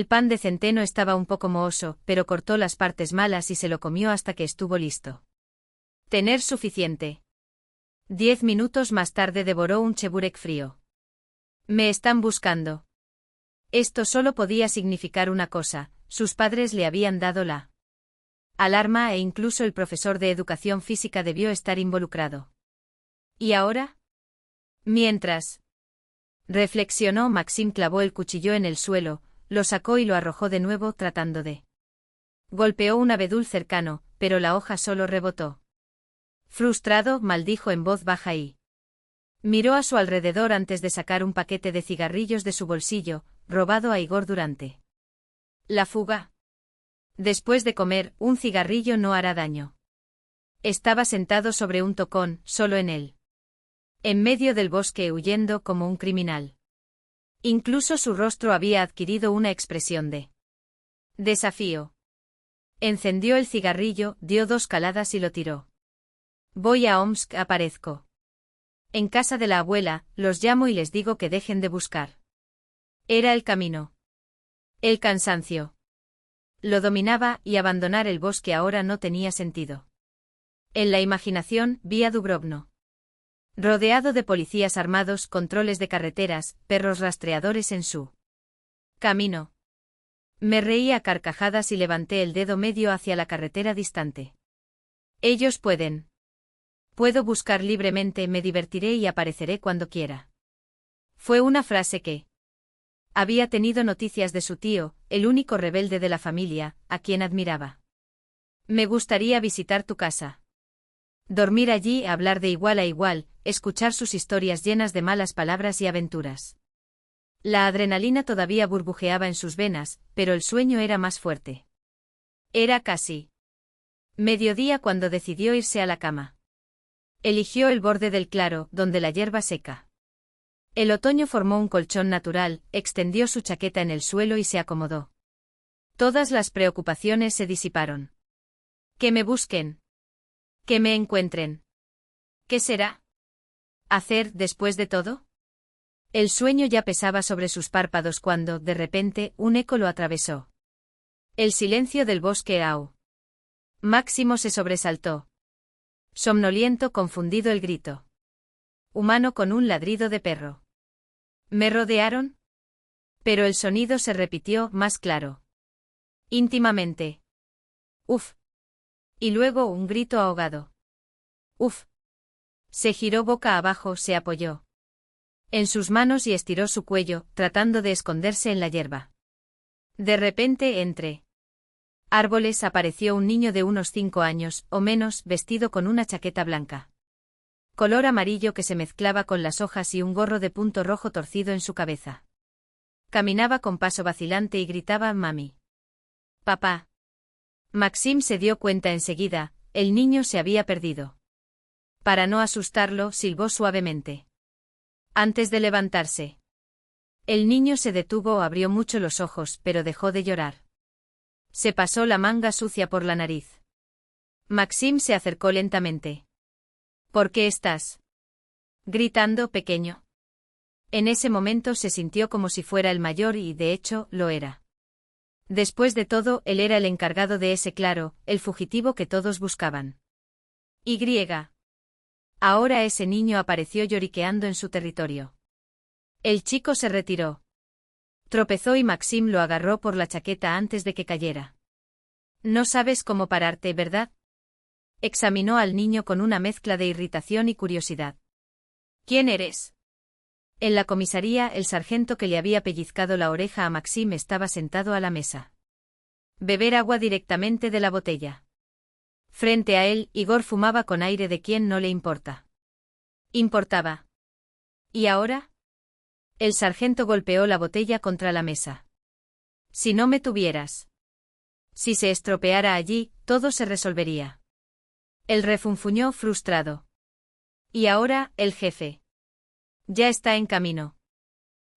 pan de centeno estaba un poco mohoso, pero cortó las partes malas y se lo comió hasta que estuvo listo. Tener suficiente. 10 minutos más tarde devoró un cheburek frío. Me están buscando. Esto solo podía significar una cosa, sus padres le habían dado la alarma e incluso el profesor de educación física debió estar involucrado. ¿Y ahora? Mientras reflexionó, Maxim clavó el cuchillo en el suelo, lo sacó y lo arrojó de nuevo tratando de golpeó un abedul cercano, pero la hoja solo rebotó. Frustrado, maldijo en voz baja y miró a su alrededor antes de sacar un paquete de cigarrillos de su bolsillo, robado a Igor durante la fuga. Después de comer, un cigarrillo no hará daño. Estaba sentado sobre un tocón, solo en él. En medio del bosque, huyendo como un criminal. Incluso su rostro había adquirido una expresión de desafío. Encendió el cigarrillo, dio 2 caladas y lo tiró. Voy a Omsk, aparezco en casa de la abuela, los llamo y les digo que dejen de buscar. Era el camino. El cansancio lo dominaba y abandonar el bosque ahora no tenía sentido. En la imaginación, vi a Dubrovno rodeado de policías armados, controles de carreteras, perros rastreadores en su camino. Me reí a carcajadas y levanté el dedo medio hacia la carretera distante. Ellos pueden. Puedo buscar libremente, me divertiré y apareceré cuando quiera. Fue una frase que había tenido noticias de su tío, el único rebelde de la familia, a quien admiraba. Me gustaría visitar tu casa. Dormir allí, hablar de igual a igual, escuchar sus historias llenas de malas palabras y aventuras. La adrenalina todavía burbujeaba en sus venas, pero el sueño era más fuerte. Era casi mediodía cuando decidió irse a la cama. Eligió el borde del claro, donde la hierba seca. El otoño formó un colchón natural, extendió su chaqueta en el suelo y se acomodó. Todas las preocupaciones se disiparon. Que me busquen. Que me encuentren. ¿Qué será hacer después de todo? El sueño ya pesaba sobre sus párpados cuando, de repente, un eco lo atravesó. El silencio del bosque Au. Máximo se sobresaltó. Somnoliento, confundido el grito humano con un ladrido de perro. ¿Me rodearon? Pero el sonido se repitió más claro. Íntimamente. Uf. Y luego un grito ahogado. Uf. Se giró boca abajo, se apoyó en sus manos y estiró su cuello, tratando de esconderse en la hierba. De repente, entre árboles apareció un niño de unos 5 años, o menos, vestido con una chaqueta blanca color amarillo que se mezclaba con las hojas y un gorro de punto rojo torcido en su cabeza. Caminaba con paso vacilante y gritaba «Mami». «Papá». Maxim se dio cuenta enseguida, el niño se había perdido. Para no asustarlo, silbó suavemente. Antes de levantarse. El niño se detuvo, abrió mucho los ojos, pero dejó de llorar. Se pasó la manga sucia por la nariz. Maxim se acercó lentamente. ¿Por qué estás gritando, pequeño? En ese momento se sintió como si fuera el mayor y, de hecho, lo era. Después de todo, él era el encargado de ese claro, el fugitivo que todos buscaban. Y. Ahora ese niño apareció lloriqueando en su territorio. El chico se retiró. Tropezó y Maxim lo agarró por la chaqueta antes de que cayera. No sabes cómo pararte, ¿verdad? Examinó al niño con una mezcla de irritación y curiosidad. ¿Quién eres? En la comisaría, el sargento que le había pellizcado la oreja a Maxim estaba sentado a la mesa. Beber agua directamente de la botella. Frente a él, Igor fumaba con aire de quien no le importa. Importaba. ¿Y ahora? El sargento golpeó la botella contra la mesa. Si no me tuvieras. Si se estropeara allí, todo se resolvería. Él refunfuñó frustrado. Y ahora, el jefe. Ya está en camino.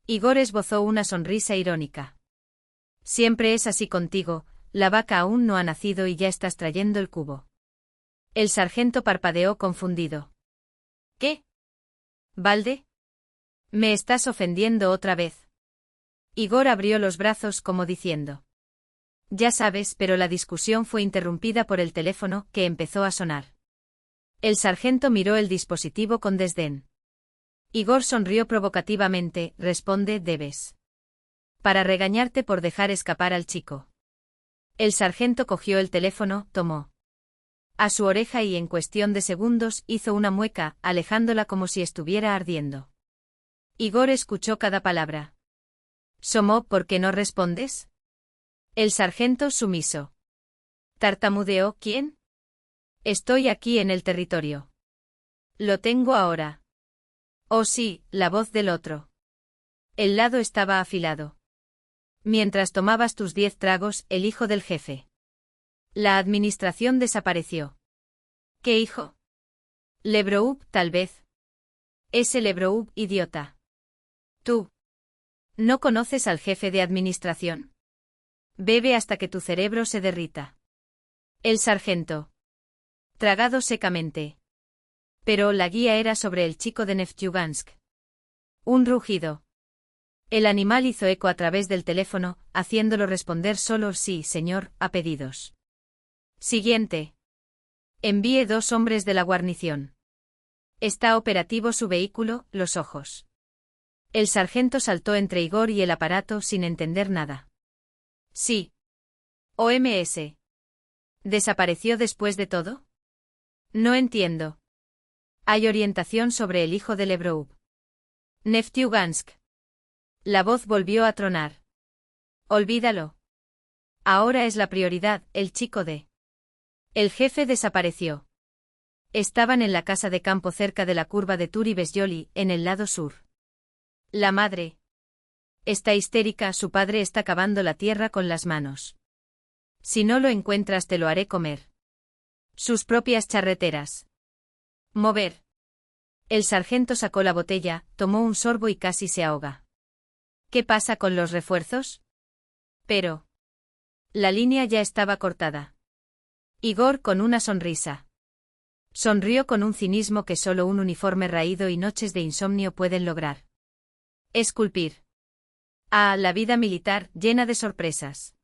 Igor esbozó una sonrisa irónica. Siempre es así contigo, la vaca aún no ha nacido y ya estás trayendo el cubo. El sargento parpadeó confundido. ¿Qué? ¿Balde? ¿Me estás ofendiendo otra vez? Igor abrió los brazos como diciendo. Ya sabes, pero la discusión fue interrumpida por el teléfono, que empezó a sonar. El sargento miró el dispositivo con desdén. Igor sonrió provocativamente, responde, debes. Para regañarte por dejar escapar al chico. El sargento cogió el teléfono, tomó a su oreja y en cuestión de segundos hizo una mueca, alejándola como si estuviera ardiendo. Igor escuchó cada palabra. «Somo, ¿por qué no respondes?» El sargento sumiso. Tartamudeó, ¿quién? Estoy aquí en el territorio. Lo tengo ahora. Oh sí, la voz del otro. El lado estaba afilado. Mientras tomabas tus 10 tragos, el hijo del jefe. La administración desapareció. ¿Qué hijo? Lebroub, tal vez. Ese Lebroub, idiota. Tú. ¿No conoces al jefe de administración? Bebe hasta que tu cerebro se derrita. El sargento. Tragado secamente. Pero la guía era sobre el chico de Neftyugansk. Un rugido. El animal hizo eco a través del teléfono, haciéndolo responder solo sí, señor, a pedidos. Siguiente. Envíe 2 hombres de la guarnición. Está operativo su vehículo, los ojos. El sargento saltó entre Igor y el aparato sin entender nada. Sí. OMS. ¿Desapareció después de todo? No entiendo. Hay orientación sobre el hijo de Lebroub. Neftyugansk. La voz volvió a tronar. Olvídalo. Ahora es la prioridad, el chico de. El jefe desapareció. Estaban en la casa de campo cerca de la curva de Turi-Vesjoli, en el lado sur. La madre. Está histérica, su padre está cavando la tierra con las manos. Si no lo encuentras te lo haré comer. Sus propias charreteras. Mover. El sargento sacó la botella, tomó un sorbo y casi se ahoga. ¿Qué pasa con los refuerzos? Pero. La línea ya estaba cortada. Igor con una sonrisa. Sonrió con un cinismo que solo un uniforme raído y noches de insomnio pueden lograr. Esculpir. Ah, la vida militar, llena de sorpresas.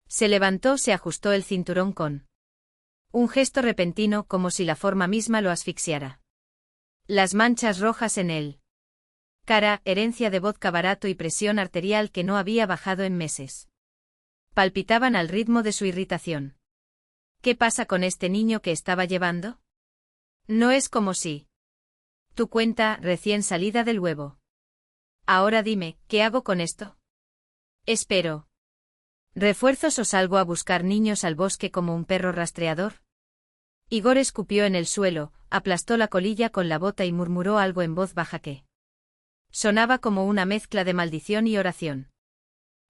Se levantó, se ajustó el cinturón con un gesto repentino como si la forma misma lo asfixiara. Las manchas rojas en él. Cara, herencia de vodka barato y presión arterial que no había bajado en meses. Palpitaban al ritmo de su irritación. ¿Qué pasa con este niño que estaba llevando? No es como si. Tu cuenta, recién salida del huevo. Ahora dime, ¿qué hago con esto? Espero. ¿Refuerzos o salgo a buscar niños al bosque como un perro rastreador? Igor escupió en el suelo, aplastó la colilla con la bota y murmuró algo en voz baja que sonaba como una mezcla de maldición y oración.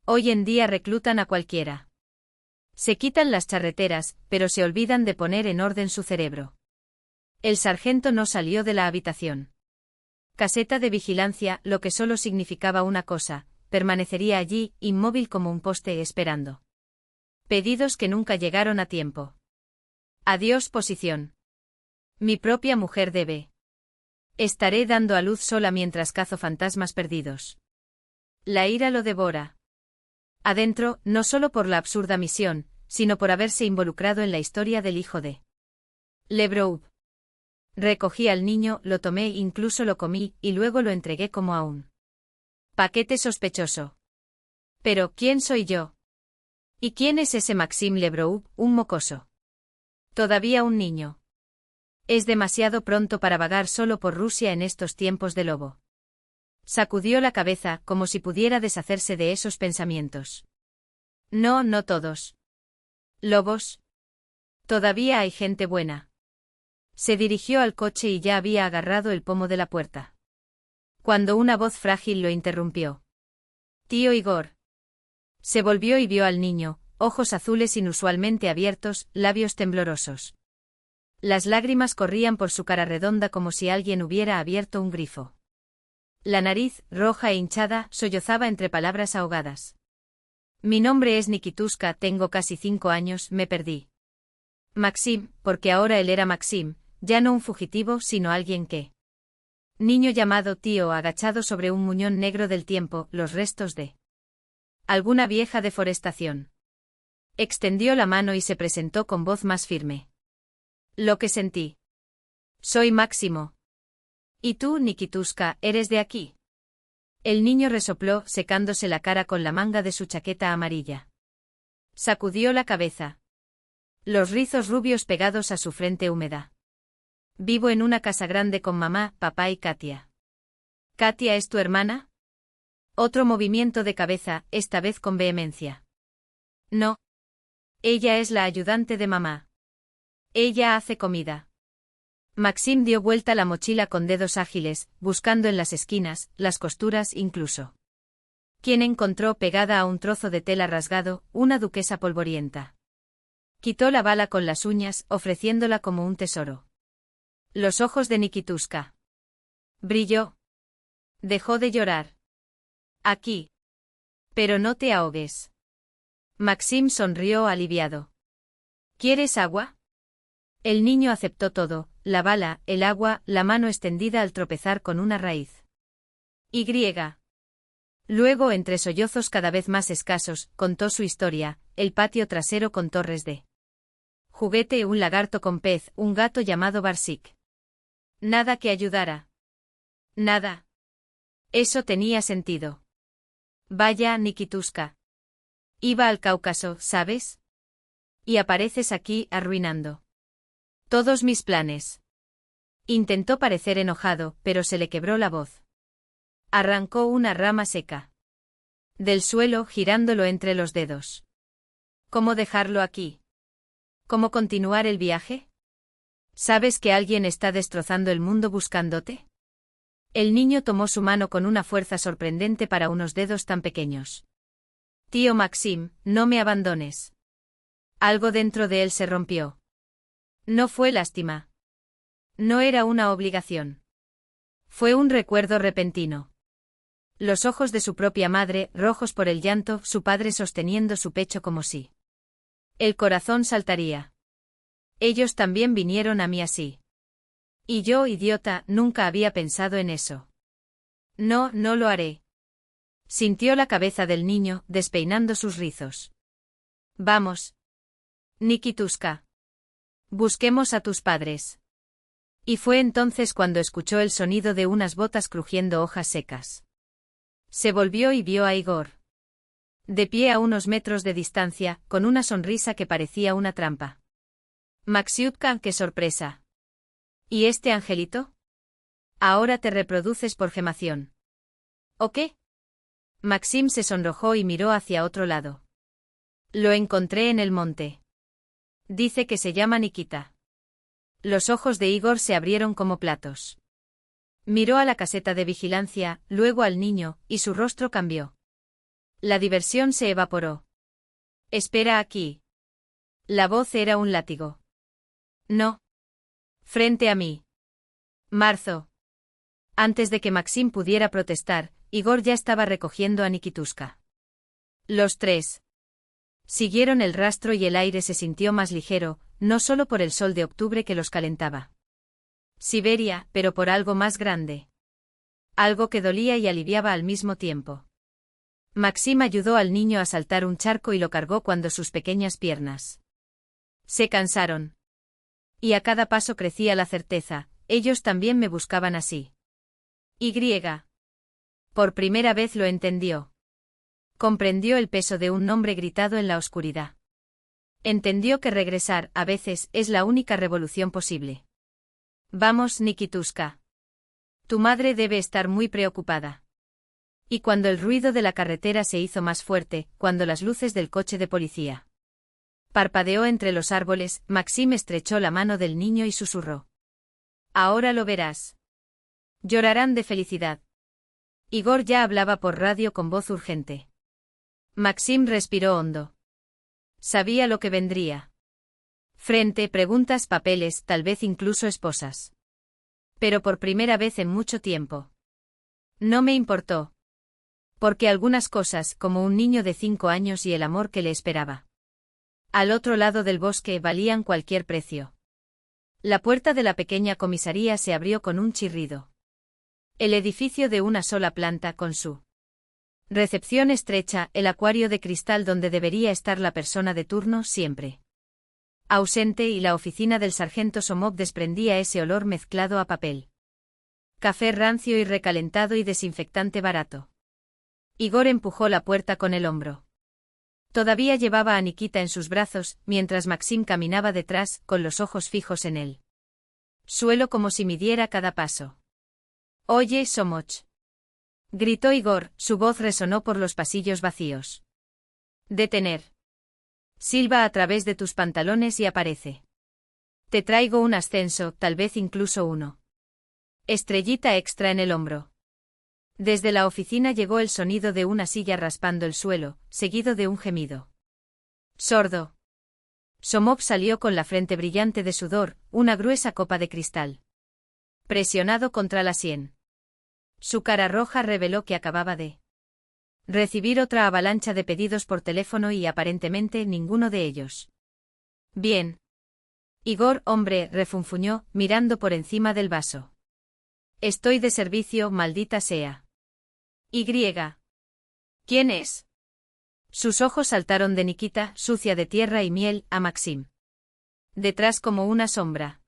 Hoy en día reclutan a cualquiera. Se quitan las charreteras, pero se olvidan de poner en orden su cerebro. El sargento no salió de la habitación. Caseta de vigilancia, lo que solo significaba una cosa, permanecería allí, inmóvil como un poste esperando. Pedidos que nunca llegaron a tiempo. Adiós posición. Mi propia mujer debe. Estaré dando a luz sola mientras cazo fantasmas perdidos. La ira lo devora. Adentro, no solo por la absurda misión, sino por haberse involucrado en la historia del hijo de Lebroub. Recogí al niño, lo tomé, incluso lo comí, y luego lo entregué como a un paquete sospechoso. Pero, ¿quién soy yo? ¿Y quién es ese Maxim Lebroub, un mocoso? Todavía un niño. Es demasiado pronto para vagar solo por Rusia en estos tiempos de lobo. Sacudió la cabeza, como si pudiera deshacerse de esos pensamientos. No, no todos. ¿Lobos? Todavía hay gente buena. Se dirigió al coche y ya había agarrado el pomo de la puerta. Cuando una voz frágil lo interrumpió. Tío Igor. Se volvió y vio al niño, ojos azules inusualmente abiertos, labios temblorosos. Las lágrimas corrían por su cara redonda como si alguien hubiera abierto un grifo. La nariz, roja e hinchada, sollozaba entre palabras ahogadas. Mi nombre es Nikituska, tengo casi 5 años, me perdí. Maxim, porque ahora él era Maxim, ya no un fugitivo sino alguien que. Niño llamado tío agachado sobre un muñón negro del tiempo, los restos de alguna vieja deforestación. Extendió la mano y se presentó con voz más firme. Lo que sentí. Soy Máximo. ¿Y tú, Nikituska, eres de aquí? El niño resopló, secándose la cara con la manga de su chaqueta amarilla. Sacudió la cabeza. Los rizos rubios pegados a su frente húmeda. Vivo en una casa grande con mamá, papá y Katia. ¿Katia es tu hermana? Otro movimiento de cabeza, esta vez con vehemencia. No. Ella es la ayudante de mamá. Ella hace comida. Maxim dio vuelta la mochila con dedos ágiles, buscando en las esquinas, las costuras incluso. Quien encontró pegada a un trozo de tela rasgado, una duquesa polvorienta. Quitó la bala con las uñas, ofreciéndola como un tesoro. Los ojos de Nikituska. Brilló. Dejó de llorar. Aquí. Pero no te ahogues. Maxim sonrió aliviado. ¿Quieres agua? El niño aceptó todo, la bala, el agua, la mano extendida al tropezar con una raíz. Y. Luego, entre sollozos cada vez más escasos, contó su historia, el patio trasero con torres de juguete, un lagarto con pez, un gato llamado Barsik. Nada que ayudara. Nada. Eso tenía sentido. Vaya, Nikituska. Iba al Cáucaso, ¿sabes? Y apareces aquí, arruinando todos mis planes. Intentó parecer enojado, pero se le quebró la voz. Arrancó una rama seca del suelo, girándolo entre los dedos. ¿Cómo dejarlo aquí? ¿Cómo continuar el viaje? ¿Sabes que alguien está destrozando el mundo buscándote? El niño tomó su mano con una fuerza sorprendente para unos dedos tan pequeños. Tío Maxim, no me abandones. Algo dentro de él se rompió. No fue lástima. No era una obligación. Fue un recuerdo repentino. Los ojos de su propia madre, rojos por el llanto, su padre sosteniendo su pecho como si el corazón saltaría. Ellos también vinieron a mí así. Y yo, idiota, nunca había pensado en eso. No, no lo haré. Sintió la cabeza del niño, despeinando sus rizos. Vamos. Nikituska. Busquemos a tus padres. Y fue entonces cuando escuchó el sonido de unas botas crujiendo hojas secas. Se volvió y vio a Igor. De pie a unos metros de distancia, con una sonrisa que parecía una trampa. Maxiutka, qué sorpresa. ¿Y este angelito? Ahora te reproduces por gemación. ¿O qué? Maxim se sonrojó y miró hacia otro lado. Lo encontré en el monte. Dice que se llama Nikita. Los ojos de Igor se abrieron como platos. Miró a la caseta de vigilancia, luego al niño, y su rostro cambió. La diversión se evaporó. Espera aquí. La voz era un látigo. No. Frente a mí. Marzo. Antes de que Maxim pudiera protestar, Igor ya estaba recogiendo a Nikituska. Los tres siguieron el rastro y el aire se sintió más ligero, no solo por el sol de octubre que los calentaba. Siberia, pero por algo más grande. Algo que dolía y aliviaba al mismo tiempo. Maxim ayudó al niño a saltar un charco y lo cargó cuando sus pequeñas piernas se cansaron. Y a cada paso crecía la certeza, ellos también me buscaban así. Y. Por primera vez lo entendió. Comprendió el peso de un nombre gritado en la oscuridad. Entendió que regresar, a veces, es la única revolución posible. Vamos, Nikituska. Tu madre debe estar muy preocupada. Y cuando el ruido de la carretera se hizo más fuerte, cuando las luces del coche de policía parpadeó entre los árboles, Maxim estrechó la mano del niño y susurró. Ahora lo verás. Llorarán de felicidad. Igor ya hablaba por radio con voz urgente. Maxim respiró hondo. Sabía lo que vendría. Frente, preguntas, papeles, tal vez incluso esposas. Pero por primera vez en mucho tiempo. No me importó. Porque algunas cosas, como un niño de 5 años y el amor que le esperaba al otro lado del bosque, valían cualquier precio. La puerta de la pequeña comisaría se abrió con un chirrido. El edificio de una sola planta con su recepción estrecha, el acuario de cristal donde debería estar la persona de turno siempre ausente y la oficina del sargento Somov desprendía ese olor mezclado a papel. Café rancio y recalentado y desinfectante barato. Igor empujó la puerta con el hombro. Todavía llevaba a Nikita en sus brazos, mientras Maxim caminaba detrás, con los ojos fijos en él. Suelo como si midiera cada paso. «Oye, Somoch», gritó Igor, su voz resonó por los pasillos vacíos. «Detener. Silba a través de tus pantalones y aparece. Te traigo un ascenso, tal vez incluso uno. Estrellita extra en el hombro». Desde la oficina llegó el sonido de una silla raspando el suelo, seguido de un gemido. «Sordo». Somov salió con la frente brillante de sudor, una gruesa copa de cristal. Presionado contra la sien. Su cara roja reveló que acababa de recibir otra avalancha de pedidos por teléfono y aparentemente ninguno de ellos. «Bien». Igor, hombre, refunfuñó, mirando por encima del vaso. «Estoy de servicio, maldita sea». «Y. ¿Quién es?». Sus ojos saltaron de Nikita, sucia de tierra y miel, a Maxim. Detrás como una sombra.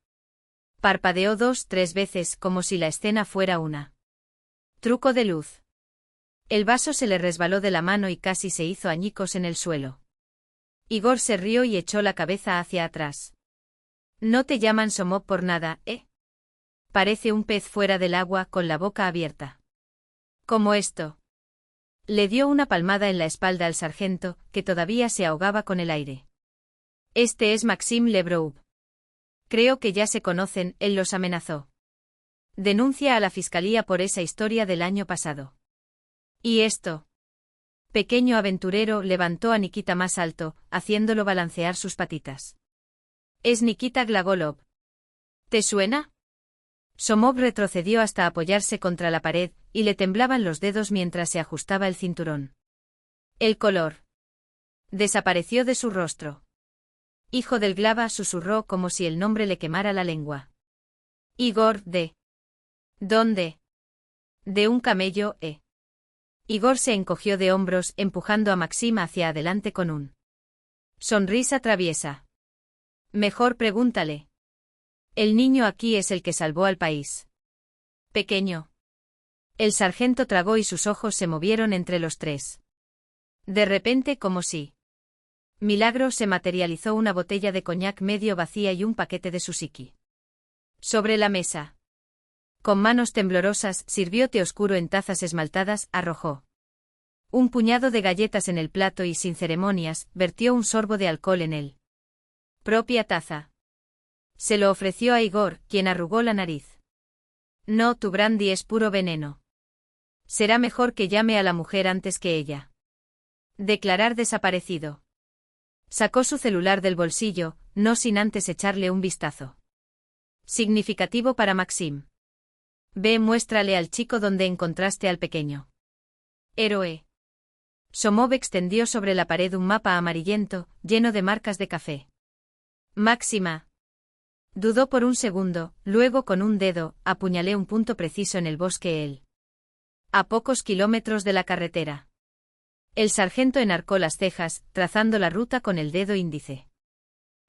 Parpadeó 2-3 veces como si la escena fuera una truco de luz. El vaso se le resbaló de la mano y casi se hizo añicos en el suelo. Igor se rió y echó la cabeza hacia atrás. «No te llaman Somov por nada, ¿eh? Parece un pez fuera del agua con la boca abierta. Como esto». Le dio una palmada en la espalda al sargento, que todavía se ahogaba con el aire. «Este es Maxim Lebrov. Creo que ya se conocen», él los amenazó. «Denuncia a la fiscalía por esa historia del año pasado». «¿Y esto?». Pequeño aventurero levantó a Nikita más alto, haciéndolo balancear sus patitas. «Es Nikita Glagolov. ¿Te suena?». Somov retrocedió hasta apoyarse contra la pared, y le temblaban los dedos mientras se ajustaba el cinturón. El color desapareció de su rostro. «Hijo del Glava», susurró como si el nombre le quemara la lengua. «Igor, ¿de dónde?». «De un camello, ¿eh?». Igor se encogió de hombros, empujando a Maxim hacia adelante con un sonrisa traviesa. «Mejor pregúntale. El niño aquí es el que salvó al país». «Pequeño». El sargento tragó y sus ojos se movieron entre los tres. De repente, como si milagro, se materializó una botella de coñac medio vacía y un paquete de tzatziki. Sobre la mesa. Con manos temblorosas, sirvió té oscuro en tazas esmaltadas, arrojó un puñado de galletas en el plato y, sin ceremonias, vertió un sorbo de alcohol en él. Propia taza. Se lo ofreció a Igor, quien arrugó la nariz. «No, tu brandy es puro veneno. Será mejor que llame a la mujer antes que ella». Declarar desaparecido. Sacó su celular del bolsillo, no sin antes echarle un vistazo. Significativo para Maxim. «Ve, muéstrale al chico dónde encontraste al pequeño héroe». Somov extendió sobre la pared un mapa amarillento, lleno de marcas de café. «Máxima». Dudó por un segundo, luego con un dedo, apuñalé un punto preciso en el bosque él. A pocos kilómetros de la carretera. El sargento enarcó las cejas, trazando la ruta con el dedo índice.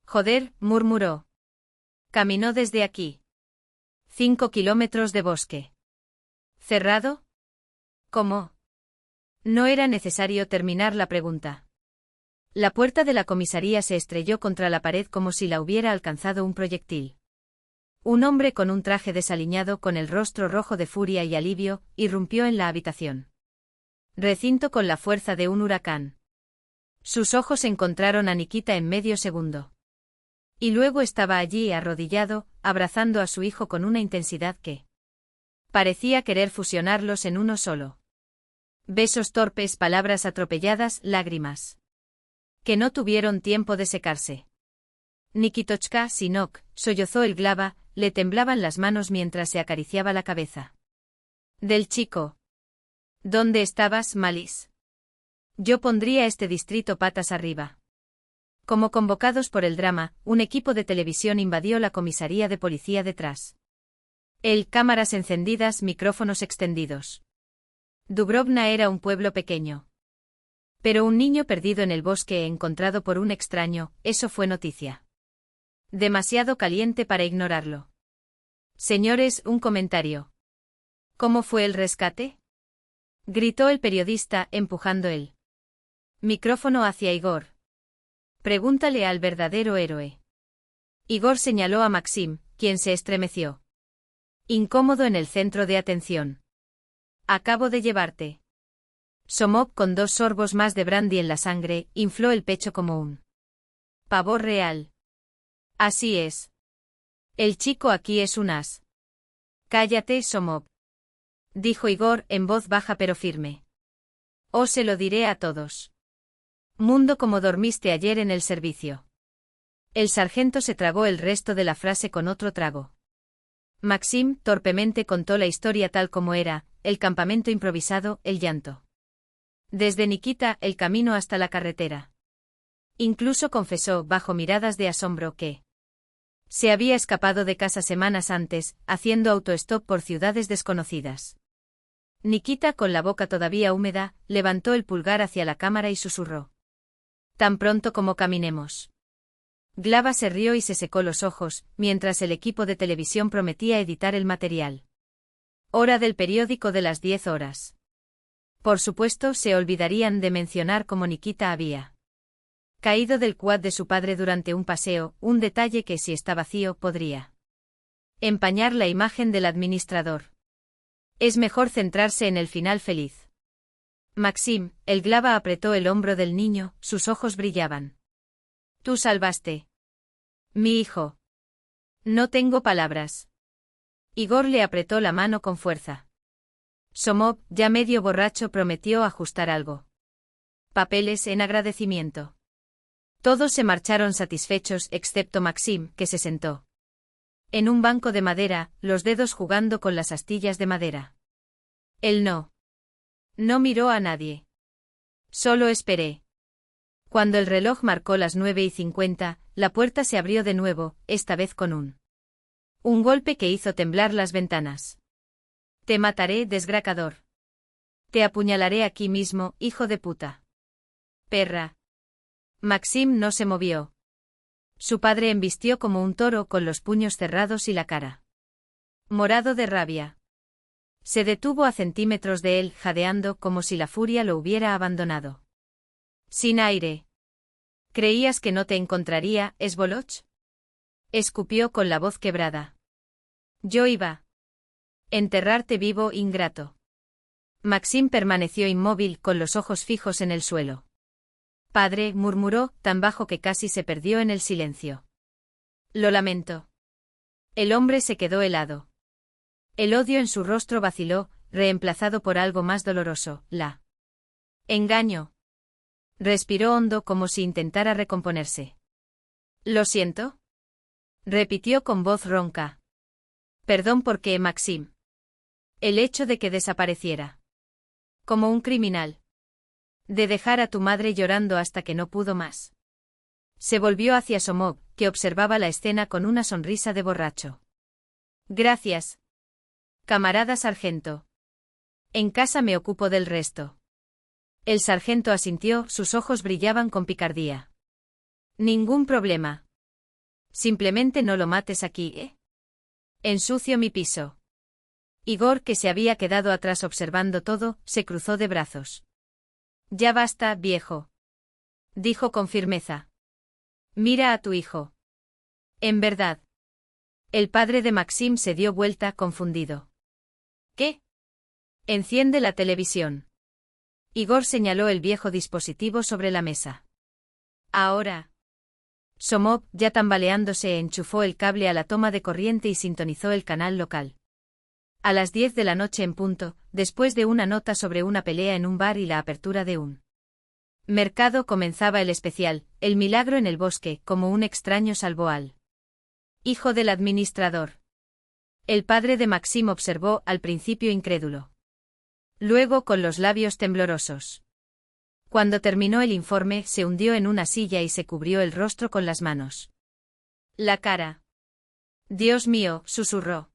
«Joder», murmuró. «Caminó desde aquí. 5 kilómetros de bosque. ¿Cerrado?». «¿Cómo?». No era necesario terminar la pregunta. La puerta de la comisaría se estrelló contra la pared como si la hubiera alcanzado un proyectil. Un hombre con un traje desaliñado, con el rostro rojo de furia y alivio, irrumpió en la habitación. Recinto con la fuerza de un huracán. Sus ojos encontraron a Nikita en medio segundo. Y luego estaba allí arrodillado, abrazando a su hijo con una intensidad que parecía querer fusionarlos en uno solo. Besos torpes, palabras atropelladas, lágrimas que no tuvieron tiempo de secarse. «Nikitochka, Sinok», sollozó el Glava, le temblaban las manos mientras se acariciaba la cabeza. «Del chico. ¿Dónde estabas, Malis?». «Yo pondría este distrito patas arriba». Como convocados por el drama, un equipo de televisión invadió la comisaría de policía detrás. Cámaras encendidas, micrófonos extendidos. Dubrovna era un pueblo pequeño. Pero un niño perdido en el bosque encontrado por un extraño, eso fue noticia. Demasiado caliente para ignorarlo. «Señores, un comentario». «¿Cómo fue el rescate?», gritó el periodista, empujando el Micrófono hacia Igor. Pregúntale al verdadero héroe. Igor señaló a Maxim, quien se estremeció. Incómodo en el centro de atención. Acabo de llevarte. Somov, con 2 sorbos más de brandy en la sangre, infló el pecho como un pavo real. Así es. El chico aquí es un as. Cállate, Somov. Dijo Igor en voz baja pero firme. O se lo diré a todos. Mundo, como dormiste ayer en el servicio. El sargento se tragó el resto de la frase con otro trago. Maxim torpemente contó la historia tal como era, el campamento improvisado, el llanto. Desde Nikita, el camino hasta la carretera. Incluso confesó, bajo miradas de asombro, que se había escapado de casa semanas antes, haciendo autostop por ciudades desconocidas. Nikita, con la boca todavía húmeda, levantó el pulgar hacia la cámara y susurró. Tan pronto como caminemos. Glava se rió y se secó los ojos, mientras el equipo de televisión prometía editar el material. Hora del periódico de las 10 horas. Por supuesto, se olvidarían de mencionar cómo Nikita había caído del quad de su padre durante un paseo, un detalle que, si está vacío, podría empañar la imagen del administrador. Es mejor centrarse en el final feliz. Maxim, el Glava, apretó el hombro del niño, sus ojos brillaban. Tú salvaste. Mi hijo. No tengo palabras. Igor le apretó la mano con fuerza. Somov, ya medio borracho, prometió ajustar algo. Papeles en agradecimiento. Todos se marcharon satisfechos excepto Maxim, que se sentó en un banco de madera, los dedos jugando con las astillas de madera. Él no miró a nadie. Solo esperé. Cuando el reloj marcó las 9:50, la puerta se abrió de nuevo, esta vez con un golpe que hizo temblar las ventanas. Te mataré, desgracador. Te apuñalaré aquí mismo, hijo de puta. Perra. Maxim no se movió. Su padre embistió como un toro, con los puños cerrados y la cara morado de rabia. Se detuvo a centímetros de él, jadeando como si la furia lo hubiera abandonado. Sin aire. ¿Creías que no te encontraría, Svoloch? Escupió con la voz quebrada. Yo iba enterrarte vivo, ingrato. Maxim permaneció inmóvil, con los ojos fijos en el suelo. Padre, murmuró, tan bajo que casi se perdió en el silencio. Lo lamento. El hombre se quedó helado. El odio en su rostro vaciló, reemplazado por algo más doloroso, la engaño. Respiró hondo como si intentara recomponerse. ¿Lo siento? Repitió con voz ronca. Perdón, ¿por qué, Maxim? El hecho de que desapareciera. Como un criminal. De dejar a tu madre llorando hasta que no pudo más. Se volvió hacia Somov, que observaba la escena con una sonrisa de borracho. Gracias. Camarada sargento. En casa me ocupo del resto. El sargento asintió, sus ojos brillaban con picardía. Ningún problema. Simplemente no lo mates aquí, ¿eh? Ensucio mi piso. Igor, que se había quedado atrás observando todo, se cruzó de brazos. Ya basta, viejo. Dijo con firmeza. Mira a tu hijo. En verdad. El padre de Maxim se dio vuelta, confundido. ¿Qué? Enciende la televisión. Igor señaló el viejo dispositivo sobre la mesa. Ahora. Somov, ya tambaleándose, enchufó el cable a la toma de corriente y sintonizó el canal local. A las 10 de la noche en punto, después de una nota sobre una pelea en un bar y la apertura de un mercado, comenzaba el especial, El milagro en el bosque, como un extraño salvó al hijo del administrador. El padre de Maxim observó, al principio incrédulo. Luego con los labios temblorosos. Cuando terminó el informe, se hundió en una silla y se cubrió el rostro con las manos. La cara. Dios mío, susurró.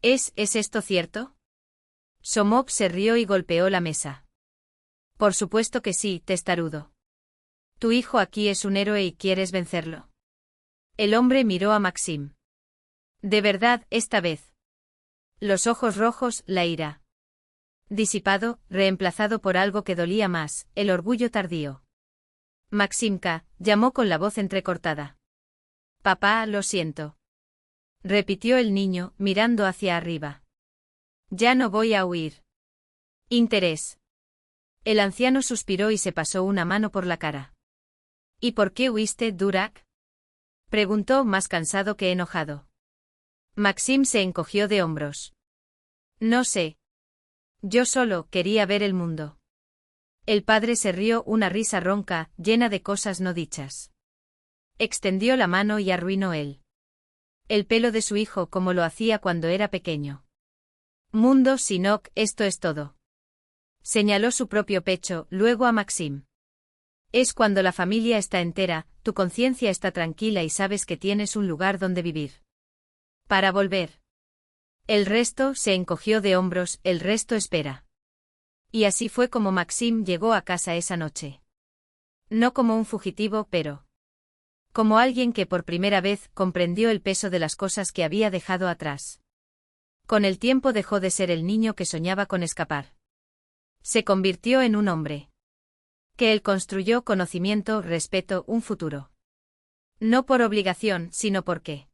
¿Es esto cierto? Somov se rió y golpeó la mesa. Por supuesto que sí, testarudo. Tu hijo aquí es un héroe y quieres vencerlo. El hombre miró a Maxim. De verdad, esta vez. Los ojos rojos, la ira. Disipado, reemplazado por algo que dolía más, el orgullo tardío. Maximka, llamó con la voz entrecortada. Papá, lo siento. Repitió el niño, mirando hacia arriba. Ya no voy a huir. Interés. El anciano suspiró y se pasó una mano por la cara. ¿Y por qué huiste, Durak? Preguntó más cansado que enojado. Maxim se encogió de hombros. No sé. Yo solo quería ver el mundo. El padre se rió una risa ronca, llena de cosas no dichas. Extendió la mano y arruinó él. El pelo de su hijo como lo hacía cuando era pequeño. Mundo Sinok, esto es todo. Señaló su propio pecho, luego a Maxim. Es cuando la familia está entera, tu conciencia está tranquila y sabes que tienes un lugar donde vivir. Para volver. El resto se encogió de hombros, el resto espera. Y así fue como Maxim llegó a casa esa noche. No como un fugitivo, pero como alguien que por primera vez comprendió el peso de las cosas que había dejado atrás. Con el tiempo dejó de ser el niño que soñaba con escapar. Se convirtió en un hombre. Que él construyó conocimiento, respeto, un futuro. No por obligación, sino porque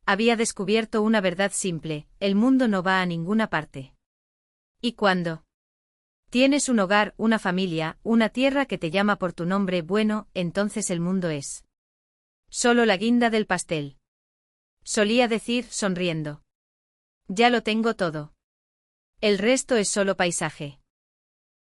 había descubierto una verdad simple, el mundo no va a ninguna parte. ¿Y cuándo tienes un hogar, una familia, una tierra que te llama por tu nombre bueno, entonces el mundo es solo la guinda del pastel? Solía decir, sonriendo. Ya lo tengo todo. El resto es solo paisaje.